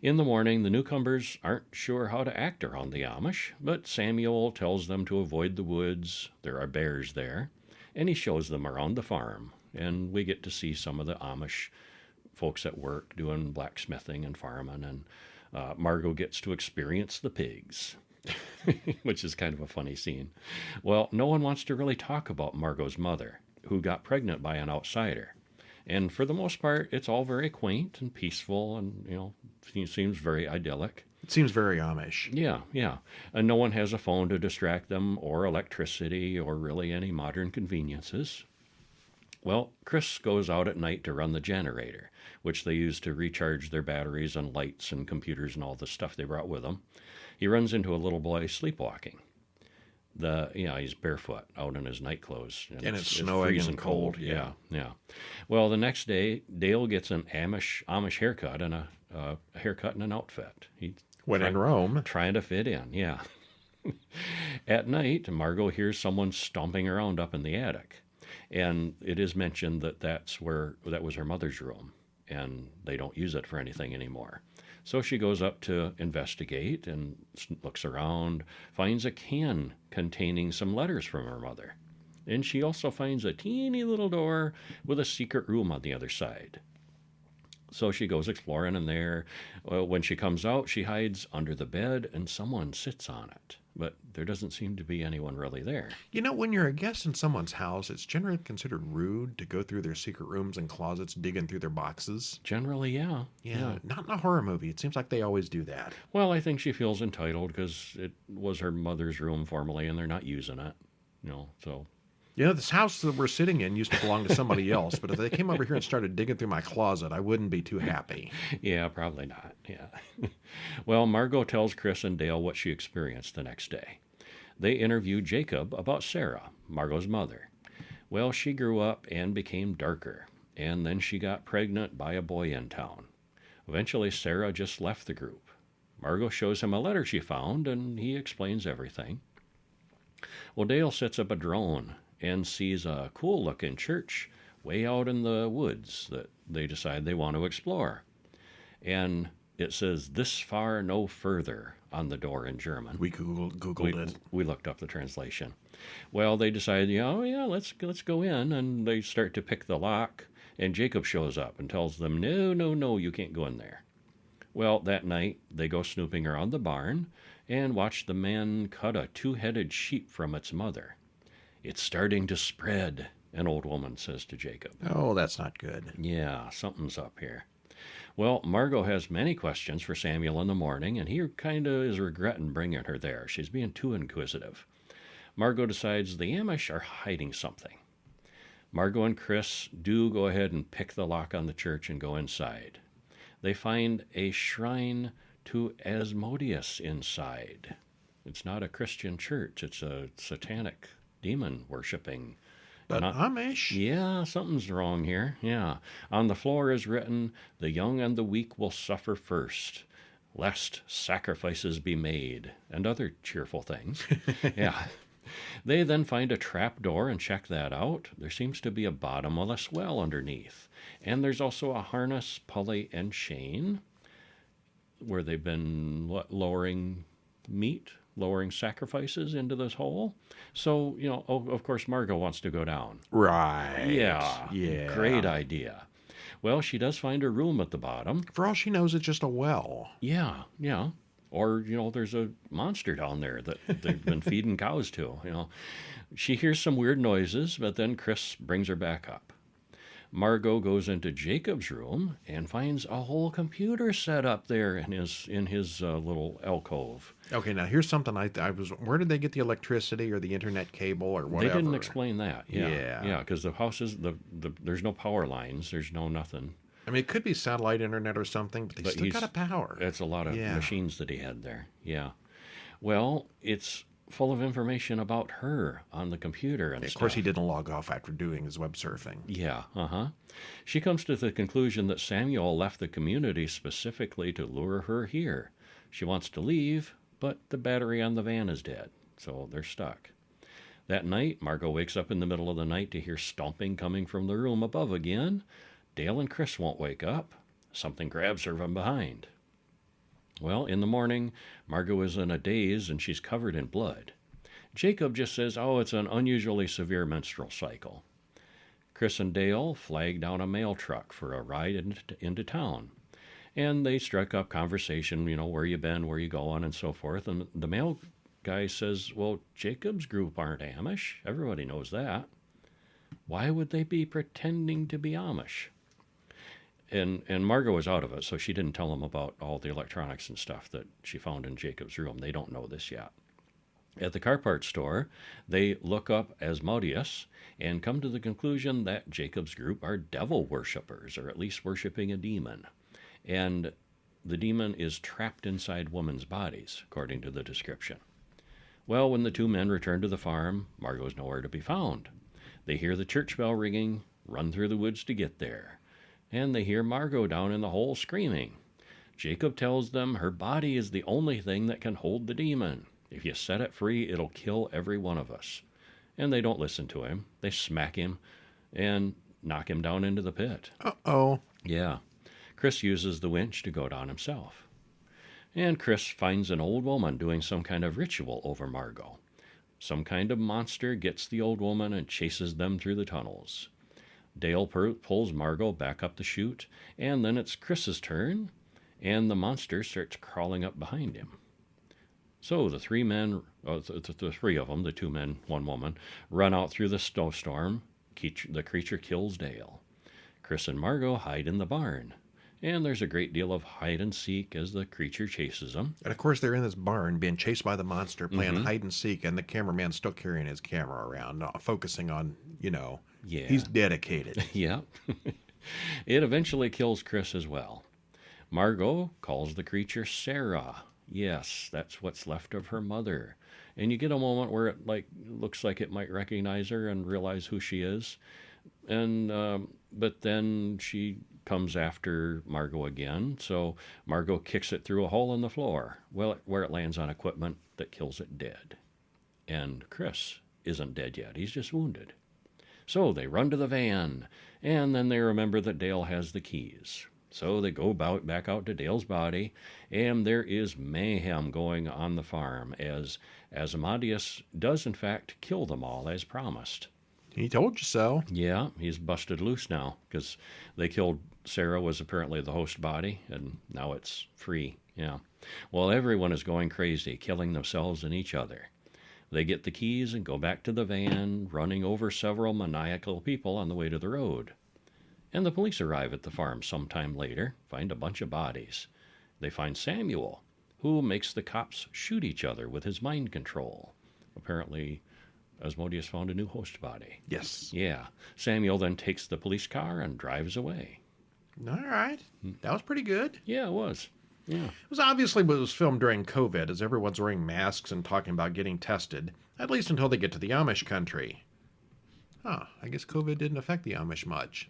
Speaker 2: In the morning, the newcomers aren't sure how to act around the Amish, but Samuel tells them to avoid the woods. There are bears there. And he shows them around the farm. And we get to see some of the Amish folks at work doing blacksmithing and farming. And Margot gets to experience the pigs. Which is kind of a funny scene. Well, no one wants to really talk about Margot's mother, who got pregnant by an outsider. And for the most part, it's all very quaint and peaceful and, seems very idyllic.
Speaker 1: It seems very Amish.
Speaker 2: Yeah, yeah. And no one has a phone to distract them or electricity or really any modern conveniences. Well, Chris goes out at night to run the generator, which they use to recharge their batteries and lights and computers and all the stuff they brought with them. He runs into a little boy sleepwalking. He's barefoot out in his night clothes.
Speaker 1: And it's snowing
Speaker 2: freezing
Speaker 1: and cold.
Speaker 2: Yeah. Well, the next day, Dale gets an Amish haircut and a haircut and an outfit.
Speaker 1: In Rome.
Speaker 2: Trying to fit in, yeah. At night, Margot hears someone stomping around up in the attic. And it is mentioned that was her mother's room, and they don't use it for anything anymore. So she goes up to investigate and looks around, finds a can containing some letters from her mother. And she also finds a teeny little door with a secret room on the other side. So she goes exploring in there. When she comes out, she hides under the bed, and someone sits on it. But there doesn't seem to be anyone really there.
Speaker 1: When you're a guest in someone's house, it's generally considered rude to go through their secret rooms and closets, digging through their boxes.
Speaker 2: Generally, yeah.
Speaker 1: Yeah, not in a horror movie. It seems like they always do that.
Speaker 2: Well, I think she feels entitled because it was her mother's room formerly, and they're not using it. So...
Speaker 1: this house that we're sitting in used to belong to somebody else, but if they came over here and started digging through my closet, I wouldn't be too happy.
Speaker 2: Yeah, probably not. Yeah. Well, Margot tells Chris and Dale what she experienced the next day. They interview Jacob about Sarah, Margot's mother. Well, she grew up and became darker, and then she got pregnant by a boy in town. Eventually, Sarah just left the group. Margot shows him a letter she found, and he explains everything. Well, Dale sets up a drone and sees a cool-looking church way out in the woods that they decide they want to explore. And it says, "This far, no further," on the door in German.
Speaker 1: We Googled it.
Speaker 2: We looked up the translation. Well, they decide, let's go in, and they start to pick the lock, and Jacob shows up and tells them, no, you can't go in there. Well, that night, they go snooping around the barn and watch the man cut a two-headed sheep from its mother. "It's starting to spread," an old woman says to Jacob.
Speaker 1: Oh, that's not good.
Speaker 2: Yeah, something's up here. Well, Margot has many questions for Samuel in the morning, and he kind of is regretting bringing her there. She's being too inquisitive. Margot decides the Amish are hiding something. Margot and Chris do go ahead and pick the lock on the church and go inside. They find a shrine to Asmodeus inside. It's not a Christian church. It's a satanic demon worshipping.
Speaker 1: But Amish?
Speaker 2: Yeah, something's wrong here. Yeah. On the floor is written, "The young and the weak will suffer first, lest sacrifices be made," and other cheerful things. Yeah. They then find a trap door and check that out. There seems to be a bottomless well underneath. And there's also a harness, pulley, and chain where they've been lowering sacrifices into this hole. So, of course, Margot wants to go down.
Speaker 1: Right.
Speaker 2: Yeah. Great idea. Well, she does find a room at the bottom.
Speaker 1: For all she knows, it's just a well.
Speaker 2: Yeah. Or, there's a monster down there that they've been feeding cows to. She hears some weird noises, but then Chris brings her back up. Margot goes into Jacob's room and finds a whole computer set up there in his little alcove.
Speaker 1: Okay, now here's something I was. Where did they get the electricity or the internet cable or whatever?
Speaker 2: They didn't explain that.
Speaker 1: Yeah.
Speaker 2: Yeah, because the house is there's no power lines. There's no nothing.
Speaker 1: I mean, it could be satellite internet or something, but they still got a power.
Speaker 2: That's a lot of machines that he had there. Yeah. Well, it's full of information about her on the computer and
Speaker 1: Of
Speaker 2: stuff.
Speaker 1: course, he didn't log off after doing his web surfing.
Speaker 2: Yeah, She comes to the conclusion that Samuel left the community specifically to lure her here. She wants to leave, but the battery on the van is dead, so they're stuck. That night, Margot wakes up in the middle of the night to hear stomping coming from the room above again. Dale and Chris won't wake up. Something grabs her from behind. Well, in the morning, Margot is in a daze and she's covered in blood. Jacob just says, oh, it's an unusually severe menstrual cycle. Chris and Dale flag down a mail truck for a ride into town. And they strike up conversation, where you been, where you going, and so forth. And the mail guy says, well, Jacob's group aren't Amish. Everybody knows that. Why would they be pretending to be Amish? And Margot was out of it, so she didn't tell them about all the electronics and stuff that she found in Jacob's room. They don't know this yet. At the car parts store, they look up Asmodeus and come to the conclusion that Jacob's group are devil worshippers, or at least worshiping a demon. And the demon is trapped inside women's bodies, according to the description. Well, when the two men return to the farm, Margot's nowhere to be found. They hear the church bell ringing, run through the woods to get there. And they hear Margot down in the hole screaming. Jacob tells them her body is the only thing that can hold the demon. If you set it free, it'll kill every one of us. And they don't listen to him. They smack him and knock him down into the pit.
Speaker 1: Uh-oh.
Speaker 2: Yeah. Chris uses the winch to go down himself. And Chris finds an old woman doing some kind of ritual over Margot. Some kind of monster gets the old woman and chases them through the tunnels. Dale pulls Margot back up the chute, and then it's Chris's turn, and the monster starts crawling up behind him. So the three men, the three of them, the 2 men, 1 woman, run out through the snowstorm. The creature kills Dale. Chris and Margot hide in the barn, and there's a great deal of hide and seek as the creature chases them.
Speaker 1: And of course, they're in this barn being chased by the monster, playing hide and seek, and the cameraman's still carrying his camera around, focusing on,
Speaker 2: Yeah.
Speaker 1: He's dedicated.
Speaker 2: Yeah. It eventually kills Chris as well. Margot calls the creature Sarah. Yes, that's what's left of her mother. And you get a moment where it looks like it might recognize her and realize who she is. And but then she comes after Margot again. So Margot kicks it through a hole in the floor, where it lands on equipment that kills it dead. And Chris isn't dead yet. He's just wounded. So they run to the van, and then they remember that Dale has the keys. So they go back out to Dale's body, and there is mayhem going on the farm as Asmodeus does in fact kill them all as promised.
Speaker 1: He told you so.
Speaker 2: Yeah, he's busted loose now because they killed Sarah, was apparently the host body, and now it's free. Yeah. Well, everyone is going crazy, killing themselves and each other. They get the keys and go back to the van, running over several maniacal people on the way to the road. And the police arrive at the farm sometime later, find a bunch of bodies. They find Samuel, who makes the cops shoot each other with his mind control. Apparently, Asmodeus found a new host body.
Speaker 1: Yes.
Speaker 2: Yeah. Samuel then takes the police car and drives away.
Speaker 1: All right. That was pretty good.
Speaker 2: Yeah, it was. Yeah.
Speaker 1: It was filmed during COVID, as everyone's wearing masks and talking about getting tested, at least until they get to the Amish country. Huh. I guess COVID didn't affect the Amish much.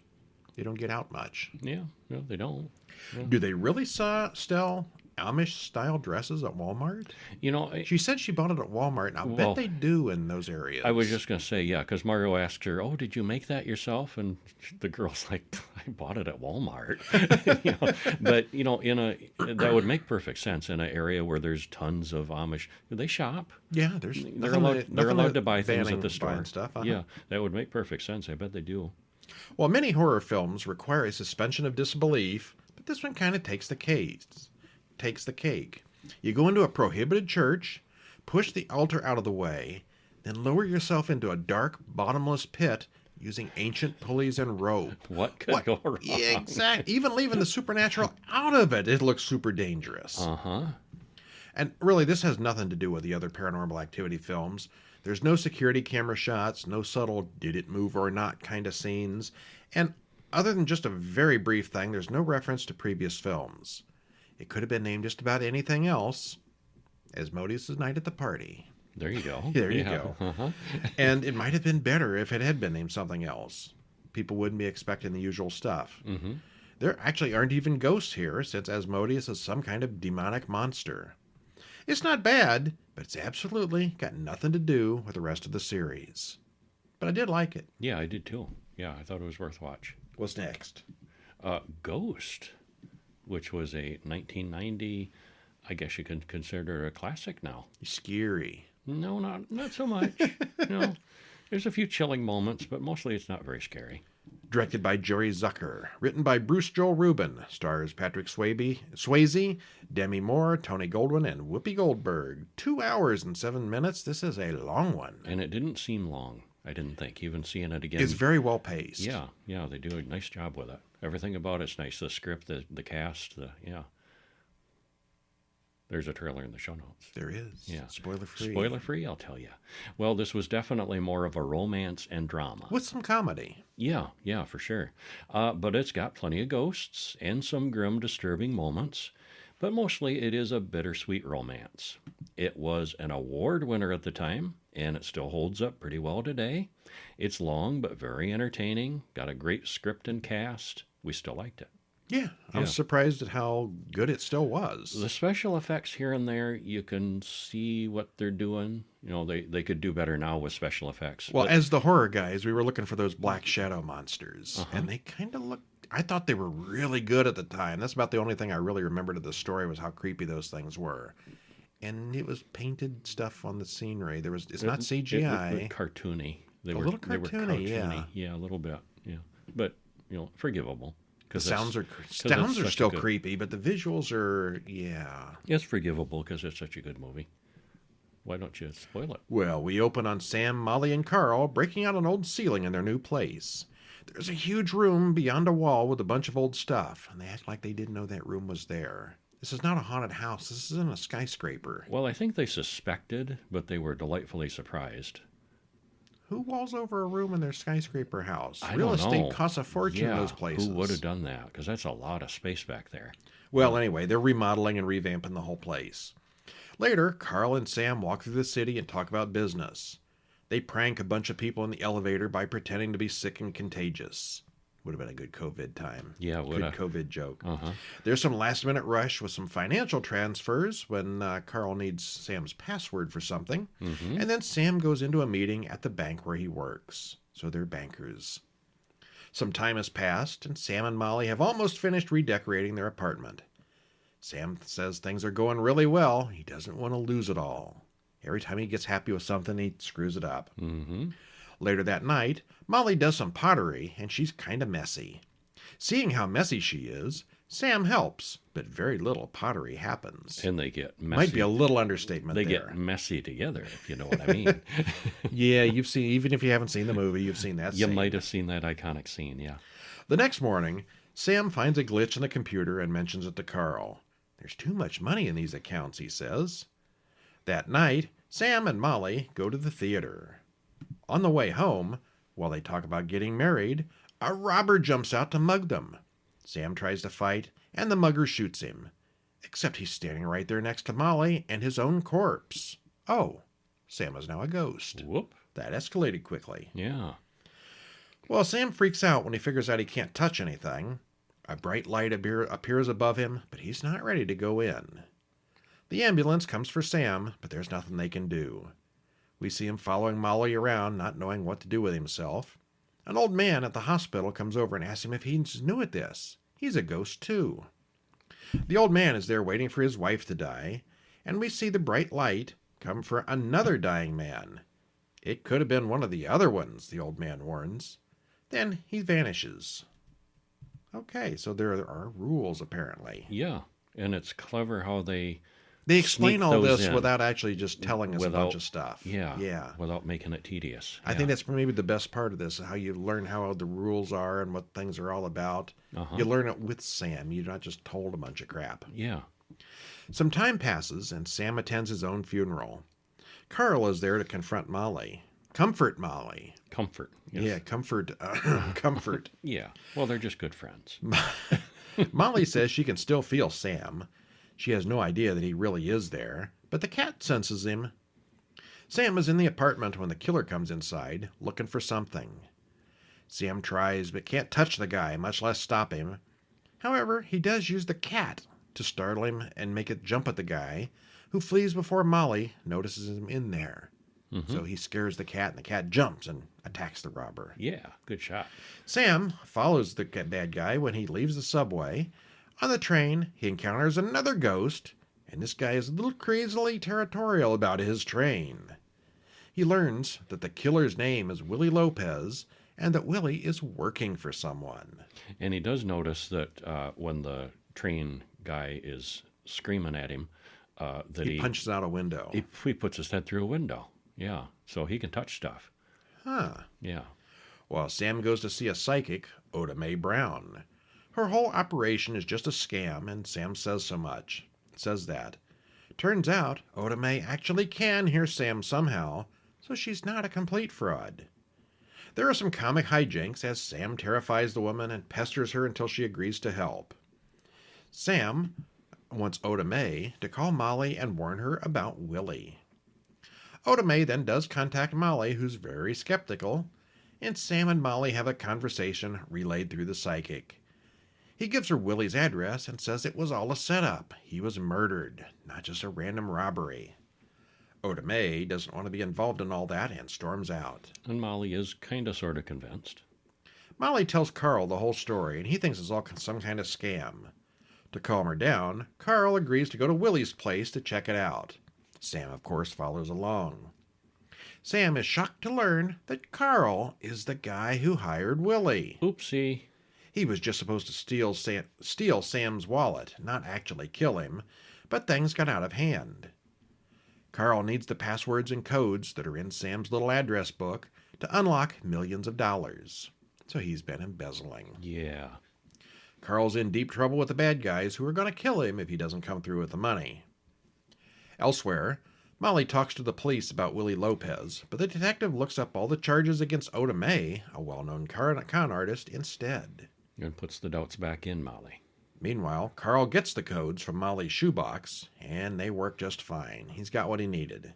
Speaker 1: They don't get out much.
Speaker 2: Yeah, no, they don't. Yeah.
Speaker 1: Do they really sell Amish-style dresses at Walmart? She said she bought it at Walmart, and I bet they do in those areas.
Speaker 2: I was just going to say, yeah, because Margot asked her, oh, did you make that yourself? And the girl's like, I bought it at Walmart. But, that would make perfect sense in an area where there's tons of Amish. They shop.
Speaker 1: Yeah,
Speaker 2: they're allowed to buy things at the store.
Speaker 1: Stuff,
Speaker 2: Yeah, that would make perfect sense. I bet they do.
Speaker 1: Well, many horror films require a suspension of disbelief, but this one kind of takes the cake. You go into a prohibited church, push the altar out of the way, then lower yourself into a dark, bottomless pit using ancient pulleys and rope.
Speaker 2: What could go wrong?
Speaker 1: Yeah, exactly. Even leaving the supernatural out of it, it looks super dangerous.
Speaker 2: Uh-huh.
Speaker 1: And really, this has nothing to do with the other Paranormal Activity films. There's no security camera shots, no subtle did it move or not kind of scenes. And other than just a very brief thing, there's no reference to previous films. It could have been named just about anything else. Asmodeus' Night at the Party.
Speaker 2: There you go.
Speaker 1: There you go.
Speaker 2: Uh-huh.
Speaker 1: And it might have been better if it had been named something else. People wouldn't be expecting the usual stuff.
Speaker 2: Mm-hmm.
Speaker 1: There actually aren't even ghosts here, since Asmodeus is some kind of demonic monster. It's not bad, but it's absolutely got nothing to do with the rest of the series. But I did like it.
Speaker 2: Yeah, I did too. Yeah, I thought it was worth watch.
Speaker 1: What's next?
Speaker 2: Ghost, which was a 1990, I guess you can consider it a classic now.
Speaker 1: Scary.
Speaker 2: No, not so much. There's a few chilling moments, but mostly it's not very scary.
Speaker 1: Directed by Jerry Zucker. Written by Bruce Joel Rubin. Stars Patrick Swayze, Demi Moore, Tony Goldwyn, and Whoopi Goldberg. 2 hours and 7 minutes. This is a long one.
Speaker 2: And it didn't seem long, I didn't think. Even seeing it again.
Speaker 1: It's very well paced.
Speaker 2: Yeah, they do a nice job with it. Everything about it's nice. The script, the cast, There's a trailer in the show notes.
Speaker 1: There is.
Speaker 2: Yeah.
Speaker 1: Spoiler free.
Speaker 2: Spoiler free, I'll tell you. Well, this was definitely more of a romance and drama.
Speaker 1: With some comedy.
Speaker 2: Yeah, for sure. But it's got plenty of ghosts and some grim, disturbing moments. But mostly it is a bittersweet romance. It was an award winner at the time, and it still holds up pretty well today. It's long, but very entertaining. Got a great script and cast. We still liked it.
Speaker 1: Yeah, I was surprised at how good it still was.
Speaker 2: The special effects here and there, you can see what they're doing. They could do better now with special effects.
Speaker 1: Well, as the horror guys, we were looking for those black shadow monsters.
Speaker 2: Uh-huh.
Speaker 1: And they kind of looked... I thought they were really good at the time. That's about the only thing I really remembered of the story was how creepy those things were. And it was painted stuff on the scenery. It's not CGI.
Speaker 2: It looked cartoony. They were
Speaker 1: little cartoony, yeah.
Speaker 2: Yeah, a little bit, yeah. But, forgivable.
Speaker 1: The sounds are still creepy, but the visuals are,
Speaker 2: It's forgivable because it's such a good movie. Why don't you spoil it?
Speaker 1: Well, we open on Sam, Molly, and Carl breaking out an old ceiling in their new place. There's a huge room beyond a wall with a bunch of old stuff, and they act like they didn't know that room was there. This is not a haunted house. This isn't a skyscraper.
Speaker 2: Well, I think they suspected, but they were delightfully surprised.
Speaker 1: Who walls over a room in their skyscraper house?
Speaker 2: I
Speaker 1: Real
Speaker 2: don't
Speaker 1: estate
Speaker 2: know.
Speaker 1: costs a fortune in those places.
Speaker 2: Who would have done that? Because that's a lot of space back there.
Speaker 1: Well, anyway, they're remodeling and revamping the whole place. Later, Carl and Sam walk through the city and talk about business. They prank a bunch of people in the elevator by pretending to be sick and contagious. Would have been a good COVID time.
Speaker 2: Yeah,
Speaker 1: good COVID joke.
Speaker 2: Uh-huh.
Speaker 1: There's some last-minute rush with some financial transfers when Carl needs Sam's password for something.
Speaker 2: Mm-hmm.
Speaker 1: And then Sam goes into a meeting at the bank where he works. So they're bankers. Some time has passed, and Sam and Molly have almost finished redecorating their apartment. Sam says things are going really well. He doesn't want to lose it all. Every time he gets happy with something, he screws it up.
Speaker 2: Mm-hmm.
Speaker 1: Later that night, Molly does some pottery, and she's kind of messy. Seeing how messy she is, Sam helps, but very little pottery happens.
Speaker 2: And they get messy.
Speaker 1: Might be a little understatement
Speaker 2: They
Speaker 1: there.
Speaker 2: get messy together, if you know what I mean.
Speaker 1: Yeah, you've seen, even if you haven't seen the movie, you've seen that
Speaker 2: You
Speaker 1: scene.
Speaker 2: might have seen that iconic scene, yeah.
Speaker 1: The next morning, Sam finds a glitch in the computer and mentions it to Carl. There's too much money in these accounts, he says. That night, Sam and Molly go to the theater. On the way home, while they talk about getting married, a robber jumps out to mug them. Sam tries to fight, and the mugger shoots him. Except he's standing right there next to Molly and his own corpse. Oh, Sam is now a ghost.
Speaker 2: Whoop.
Speaker 1: That escalated quickly.
Speaker 2: Yeah.
Speaker 1: Well, Sam freaks out when he figures out he can't touch anything. A bright light appears above him, but he's not ready to go in. The ambulance comes for Sam, but there's nothing they can do. We see him following Molly around, not knowing what to do with himself. An old man at the hospital comes over and asks him if he's new at this. He's a ghost, too. The old man is there waiting for his wife to die, and we see the bright light come for another dying man. It could have been one of the other ones, the old man warns. Then he vanishes. Okay, so there are rules, apparently.
Speaker 2: Yeah, and it's clever how they
Speaker 1: They
Speaker 2: sneak
Speaker 1: explain all
Speaker 2: those
Speaker 1: this
Speaker 2: in
Speaker 1: without actually just telling us a bunch
Speaker 2: without,
Speaker 1: of stuff.
Speaker 2: yeah,
Speaker 1: Yeah.
Speaker 2: without making it tedious.
Speaker 1: I
Speaker 2: Yeah.
Speaker 1: think that's maybe the best part of this, how you learn how the rules are and what things are all about.
Speaker 2: Uh-huh.
Speaker 1: You learn it with Sam. You're not just told a bunch of crap.
Speaker 2: Yeah.
Speaker 1: Some time passes, and Sam attends his own funeral. Carl is there to confront Molly. Comfort Molly.
Speaker 2: Comfort. Yes.
Speaker 1: Yeah, comfort.
Speaker 2: Yeah. Well, they're just good friends.
Speaker 1: Molly says she can still feel Sam. She has no idea that he really is there, but the cat senses him. Sam is in the apartment when the killer comes inside, looking for something. Sam tries, but can't touch the guy, much less stop him. However, he does use the cat to startle him and make it jump at the guy, who flees before Molly notices him in there.
Speaker 2: Mm-hmm.
Speaker 1: So he scares the cat, and the cat jumps and attacks the robber.
Speaker 2: Yeah. Good shot.
Speaker 1: Sam follows the bad guy when he leaves the subway. On the train, he encounters another ghost, and this guy is a little crazily territorial about his train. He learns that the killer's name is Willie Lopez, and that Willie is working for someone.
Speaker 2: And he does notice that when the train guy is screaming at him, that
Speaker 1: He punches out a window.
Speaker 2: he puts his head through a window. Yeah. So he can touch stuff.
Speaker 1: Huh.
Speaker 2: Yeah.
Speaker 1: Well, Sam goes to see a psychic, Oda Mae Brown. Her whole operation is just a scam, and Sam says so much. Says that. Turns out, Oda Mae actually can hear Sam somehow, so she's not a complete fraud. There are some comic hijinks as Sam terrifies the woman and pesters her until she agrees to help. Sam wants Oda Mae to call Molly and warn her about Willie. Oda Mae then does contact Molly, who's very skeptical, and Sam and Molly have a conversation relayed through the psychic. He gives her Willie's address and says it was all a setup. He was murdered, not just a random robbery. Oda Mae doesn't want to be involved in all that and storms out.
Speaker 2: And Molly is kind of sort of convinced.
Speaker 1: Molly tells Carl the whole story, and he thinks it's all some kind of scam. To calm her down, Carl agrees to go to Willie's place to check it out. Sam, of course, follows along. Sam is shocked to learn that Carl is the guy who hired Willie.
Speaker 2: Oopsie.
Speaker 1: He was just supposed to steal Sam's wallet, not actually kill him, but things got out of hand. Carl needs the passwords and codes that are in Sam's little address book to unlock millions of dollars. So he's been embezzling.
Speaker 2: Yeah.
Speaker 1: Carl's in deep trouble with the bad guys who are going to kill him if he doesn't come through with the money. Elsewhere, Molly talks to the police about Willie Lopez, but the detective looks up all the charges against Oda Mae, a well-known con artist, instead.
Speaker 2: And puts the doubts back in Molly.
Speaker 1: Meanwhile, Carl gets the codes from Molly's shoebox, and they work just fine. He's got what he needed.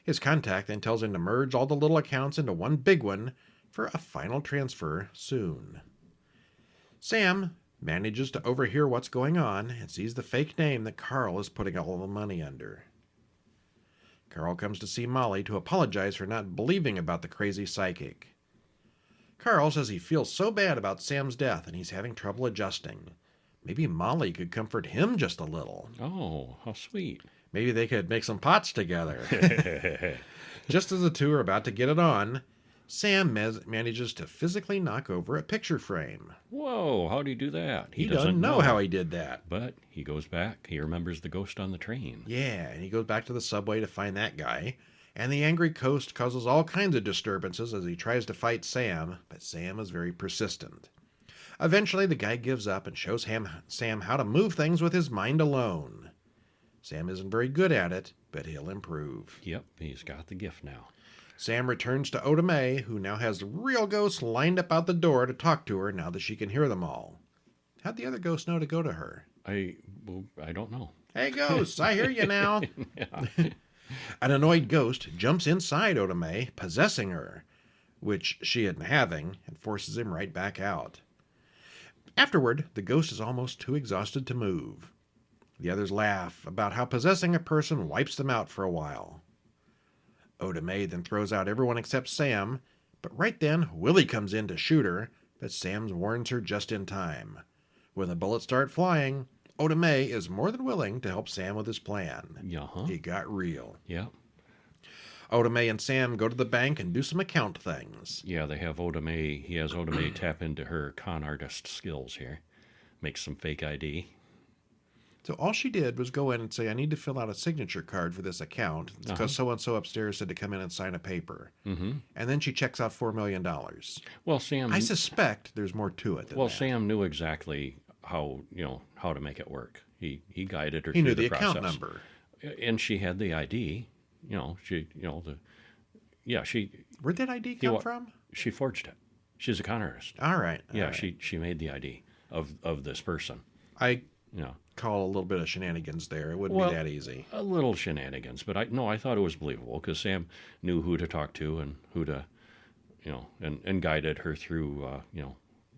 Speaker 1: His contact then tells him to merge all the little accounts into one big one for a final transfer soon. Sam manages to overhear what's going on and sees the fake name that Carl is putting all the money under. Carl comes to see Molly to apologize for not believing about the crazy psychic. Carl says he feels so bad about Sam's death and he's having trouble adjusting. Maybe Molly could comfort him just a little.
Speaker 2: Oh, how sweet.
Speaker 1: Maybe they could make some pots together. Just as the two are about to get it on, Sam manages to physically knock over a picture frame.
Speaker 2: Whoa, how'd he do that?
Speaker 1: He doesn't know how he did that.
Speaker 2: But he goes back. He remembers the ghost on the train.
Speaker 1: Yeah, and he goes back to the subway to find that guy. And the angry ghost causes all kinds of disturbances as he tries to fight Sam, but Sam is very persistent. Eventually, the guy gives up and shows Sam how to move things with his mind alone. Sam isn't very good at it, but he'll improve.
Speaker 2: Yep, he's got the gift now.
Speaker 1: Sam returns to Oda Mae, who now has the real ghosts lined up out the door to talk to her now that she can hear them all. How'd the other ghosts know to go to her?
Speaker 2: I don't know.
Speaker 1: Hey, ghosts, I hear you now.
Speaker 2: Yeah.
Speaker 1: An annoyed ghost jumps inside Oda Mae, possessing her, which she isn't having, and forces him right back out. Afterward, the ghost is almost too exhausted to move. The others laugh about how possessing a person wipes them out for a while. Oda Mae then throws out everyone except Sam, but right then Willie comes in to shoot her, but Sam warns her just in time. When the bullets start flying, Oda Mae is more than willing to help Sam with his plan.
Speaker 2: Uh-huh.
Speaker 1: It got real.
Speaker 2: Yeah.
Speaker 1: Oda Mae and Sam go to the bank and do some account things.
Speaker 2: Yeah, they have Oda Mae. He has Oda Mae tap into her con artist skills here. Makes some fake ID.
Speaker 1: So all she did was go in and say, I need to fill out a signature card for this account because so-and-so upstairs said to come in and sign a paper.
Speaker 2: Mm-hmm.
Speaker 1: And then she checks out $4 million.
Speaker 2: Well, Sam.
Speaker 1: I suspect there's more to it than that.
Speaker 2: Sam knew exactly how to make it work. He guided her
Speaker 1: He
Speaker 2: through
Speaker 1: knew
Speaker 2: the
Speaker 1: the
Speaker 2: process.
Speaker 1: account number.
Speaker 2: And she had the ID. She.
Speaker 1: Where'd that ID come from?
Speaker 2: She forged it. She's a con artist.
Speaker 1: All right.
Speaker 2: She made the ID of this person.
Speaker 1: I call a little bit of shenanigans there. It wouldn't be that easy.
Speaker 2: A little shenanigans, but I thought it was believable because Sam knew who to talk to and who to, and guided her through,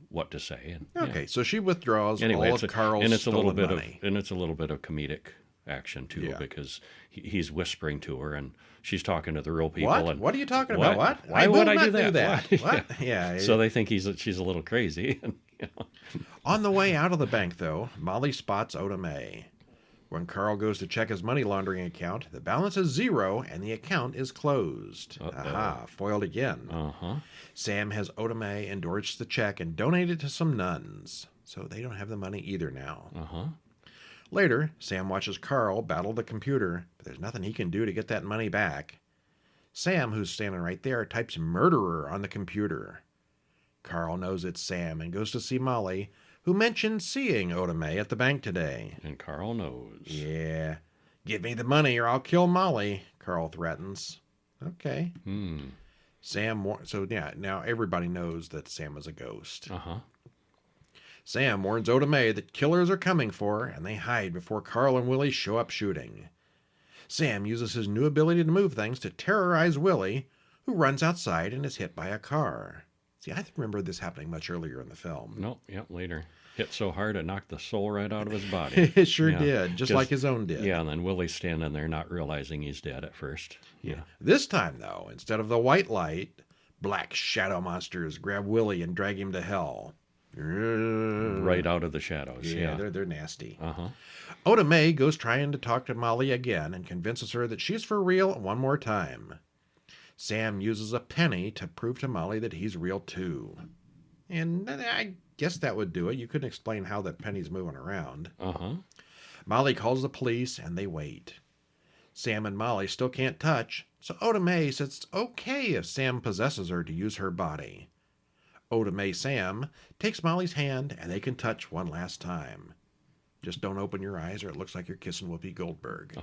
Speaker 2: what to say. And,
Speaker 1: okay, so she withdraws
Speaker 2: anyway,
Speaker 1: all of Carl's stolen money.
Speaker 2: And it's a little bit of comedic action too, because he's whispering to her and she's talking to the real people.
Speaker 1: What?
Speaker 2: And
Speaker 1: what are you talking about? What?
Speaker 2: Why would I do
Speaker 1: that?
Speaker 2: that?
Speaker 1: What? Yeah.
Speaker 2: So they think she's a little crazy.
Speaker 1: On the way out of the bank, though, Molly spots Oda Mae. When Carl goes to check his money laundering account, the balance is 0 and the account is closed. Aha, foiled again. Sam has Oda Mae endorse the check and donate it to some nuns. So they don't have the money either now. Later, Sam watches Carl battle the computer, but there's nothing he can do to get that money back. Sam, who's standing right there, types murderer on the computer. Carl knows it's Sam and goes to see Molly, who mentioned seeing Oda Mae at the bank today.
Speaker 2: And Carl knows.
Speaker 1: Yeah. Give me the money or I'll kill Molly, Carl threatens. Okay. Now everybody knows that Sam is a ghost. Sam warns Oda Mae that killers are coming for her, and they hide before Carl and Willie show up shooting. Sam uses his new ability to move things to terrorize Willie, who runs outside and is hit by a car. See, I remember this happening much earlier in the film.
Speaker 2: Nope, later. Hit so hard it knocked the soul right out of his body.
Speaker 1: It sure did, just like his own did.
Speaker 2: Yeah, and then Willie's standing there not realizing he's dead at first. Yeah.
Speaker 1: This time, though, instead of the white light, black shadow monsters grab Willie and drag him to hell.
Speaker 2: Right out of the shadows. Yeah.
Speaker 1: They're nasty. Oda Mae goes trying to talk to Molly again and convinces her that she's for real one more time. Sam uses a penny to prove to Molly that he's real too. And I guess that would do it. You couldn't explain how that penny's moving around. Molly calls the police and they wait. Sam and Molly still can't touch, so Oda Mae says it's okay if Sam possesses her to use her body. Oda Mae Sam takes Molly's hand and they can touch one last time. Just don't open your eyes or it looks like you're kissing Whoopi Goldberg.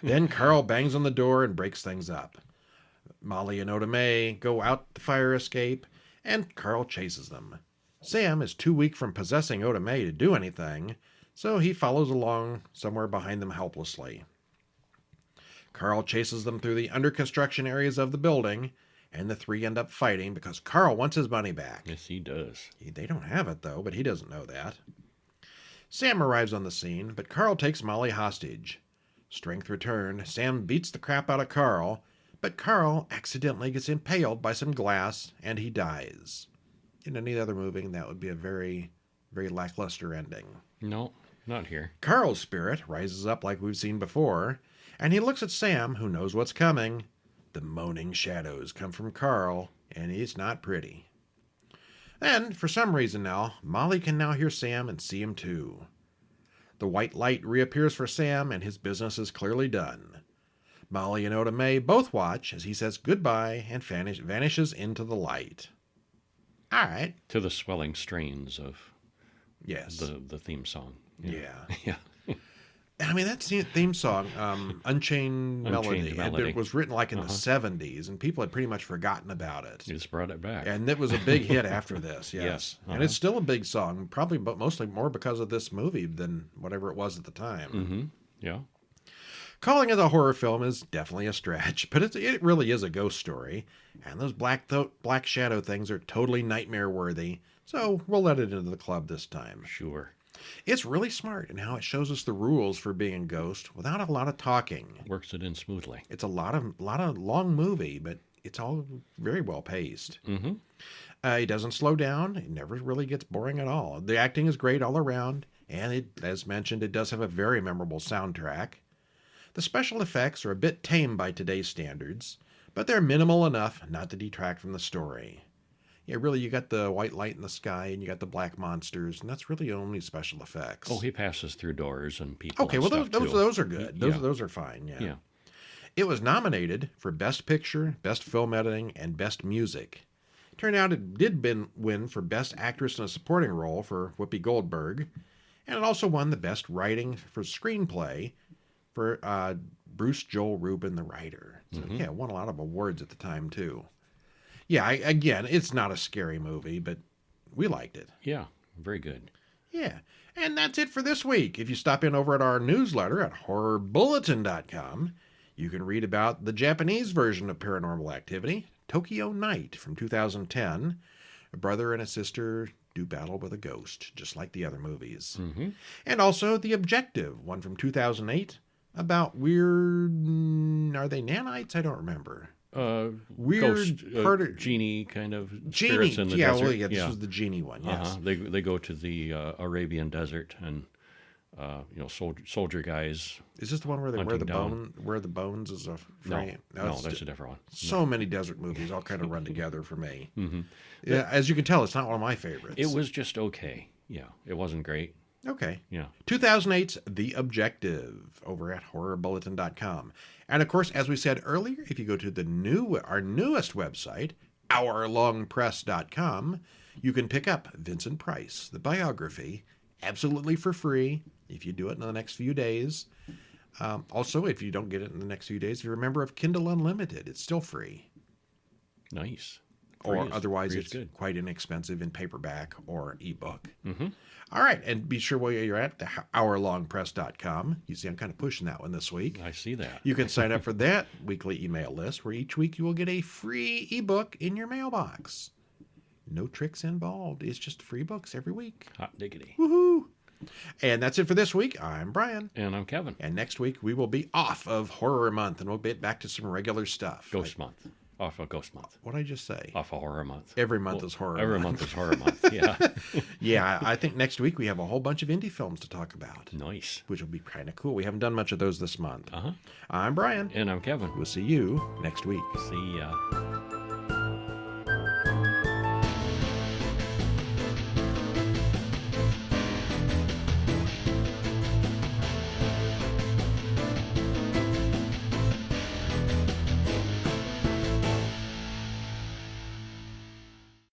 Speaker 1: Then Carl bangs on the door and breaks things up. Molly and Oda Mae go out the fire escape and Carl chases them. Sam is too weak from possessing Oda Mae to do anything, so he follows along somewhere behind them helplessly. Carl chases them through the under construction areas of the building, and the three end up fighting because Carl wants his money back.
Speaker 2: Yes, he does.
Speaker 1: They don't have it, though, but he doesn't know that. Sam arrives on the scene, but Carl takes Molly hostage. Strength returned, Sam beats the crap out of Carl, but Carl accidentally gets impaled by some glass, and he dies. In any other movie, that would be a very, very lackluster ending.
Speaker 2: No, not here.
Speaker 1: Carl's spirit rises up like we've seen before, and he looks at Sam, who knows what's coming. The moaning shadows come from Carl, and it's not pretty. Then, for some reason now, Molly can now hear Sam and see him too. The white light reappears for Sam, and his business is clearly done. Molly and Oda Mae both watch as he says goodbye and vanishes into the light. All right.
Speaker 2: To the swelling strains of the theme song.
Speaker 1: Yeah. I mean, that theme song, Unchained Melody, it was written like in the 70s, and people had pretty much forgotten about it.
Speaker 2: You just brought it back.
Speaker 1: And it was a big hit after this, yes. And it's still a big song, probably but mostly more because of this movie than whatever it was at the time.
Speaker 2: Yeah.
Speaker 1: Calling it a horror film is definitely a stretch, but it really is a ghost story. And those black shadow things are totally nightmare-worthy, so we'll let it into the club this time.
Speaker 2: Sure.
Speaker 1: It's really smart in how it shows us the rules for being a ghost without a lot of talking.
Speaker 2: Works it in smoothly.
Speaker 1: It's a lot of long movie, but it's all very well paced. It doesn't slow down. It never really gets boring at all. The acting is great all around, and as mentioned, it does have a very memorable soundtrack. The special effects are a bit tame by today's standards, but they're minimal enough not to detract from the story. Yeah, really, you got the white light in the sky and you got the black monsters, and that's really only special effects.
Speaker 2: Oh, he passes through doors and people.
Speaker 1: Okay,
Speaker 2: and
Speaker 1: well,
Speaker 2: stuff
Speaker 1: those
Speaker 2: too.
Speaker 1: are good.
Speaker 2: Yeah.
Speaker 1: Those are fine, yeah.
Speaker 2: Yeah.
Speaker 1: It was nominated for Best Picture, Best Film Editing, and Best Music. Turned out it did win for Best Actress in a Supporting Role for Whoopi Goldberg, and it also won the Best Writing for Screenplay for Bruce Joel Rubin, the writer. So, yeah, it won a lot of awards at the time, too. Yeah, again, it's not a scary movie, but we liked it.
Speaker 2: Yeah, very good.
Speaker 1: Yeah, and that's it for this week. If you stop in over at our newsletter at horrorbulletin.com, you can read about the Japanese version of Paranormal Activity, Tokyo Night from 2010. A brother and a sister do battle with a ghost, just like the other movies. And also The Objective, one from 2008, about weird... Are they nanites? I don't remember. Weird
Speaker 2: ghost, genie kind of
Speaker 1: Genie.
Speaker 2: spirits in the desert.
Speaker 1: Well, yeah, this was the genie one, yes.
Speaker 2: They go to the Arabian desert and soldier guys.
Speaker 1: Is this the one where they wear the
Speaker 2: down.
Speaker 1: where the bones is a frame?
Speaker 2: No, that's a different one.
Speaker 1: So many desert movies all kind of run together for me. Yeah, as you can tell, it's not one of my favorites.
Speaker 2: It was just okay. Yeah, it wasn't great.
Speaker 1: Okay.
Speaker 2: Yeah.
Speaker 1: 2008's The Objective over at horrorbulletin.com. And of course, as we said earlier, if you go to our newest website, hourlongpress.com, you can pick up Vincent Price, the biography, absolutely for free if you do it in the next few days. Also, if you don't get it in the next few days, if you're a member of Kindle Unlimited, it's still free.
Speaker 2: Nice.
Speaker 1: Otherwise, it's
Speaker 2: good.
Speaker 1: quite inexpensive in paperback or ebook. All right, and be sure while you're at the hourlongpress.com, you see I'm kind of pushing that one this week.
Speaker 2: I see that.
Speaker 1: You can sign up for that weekly email list where each week you will get a free ebook in your mailbox. No tricks involved. It's just free books every week.
Speaker 2: Hot diggity.
Speaker 1: Woohoo! And that's it for this week. I'm Brian.
Speaker 2: And I'm Kevin.
Speaker 1: And next week we will be off of Horror Month and we'll get back to some regular stuff.
Speaker 2: Ghost Month. Off of Ghost Month.
Speaker 1: What did I just say?
Speaker 2: Off of Horror Month.
Speaker 1: Every month is Horror
Speaker 2: Every
Speaker 1: Month.
Speaker 2: month is Horror Month, yeah.
Speaker 1: Yeah, I think next week we have a whole bunch of indie films to talk about.
Speaker 2: Nice.
Speaker 1: Which will be kind of cool. We haven't done much of those this month.
Speaker 2: Uh-huh.
Speaker 1: I'm Brian.
Speaker 2: And I'm Kevin.
Speaker 1: We'll see you next week.
Speaker 2: See ya.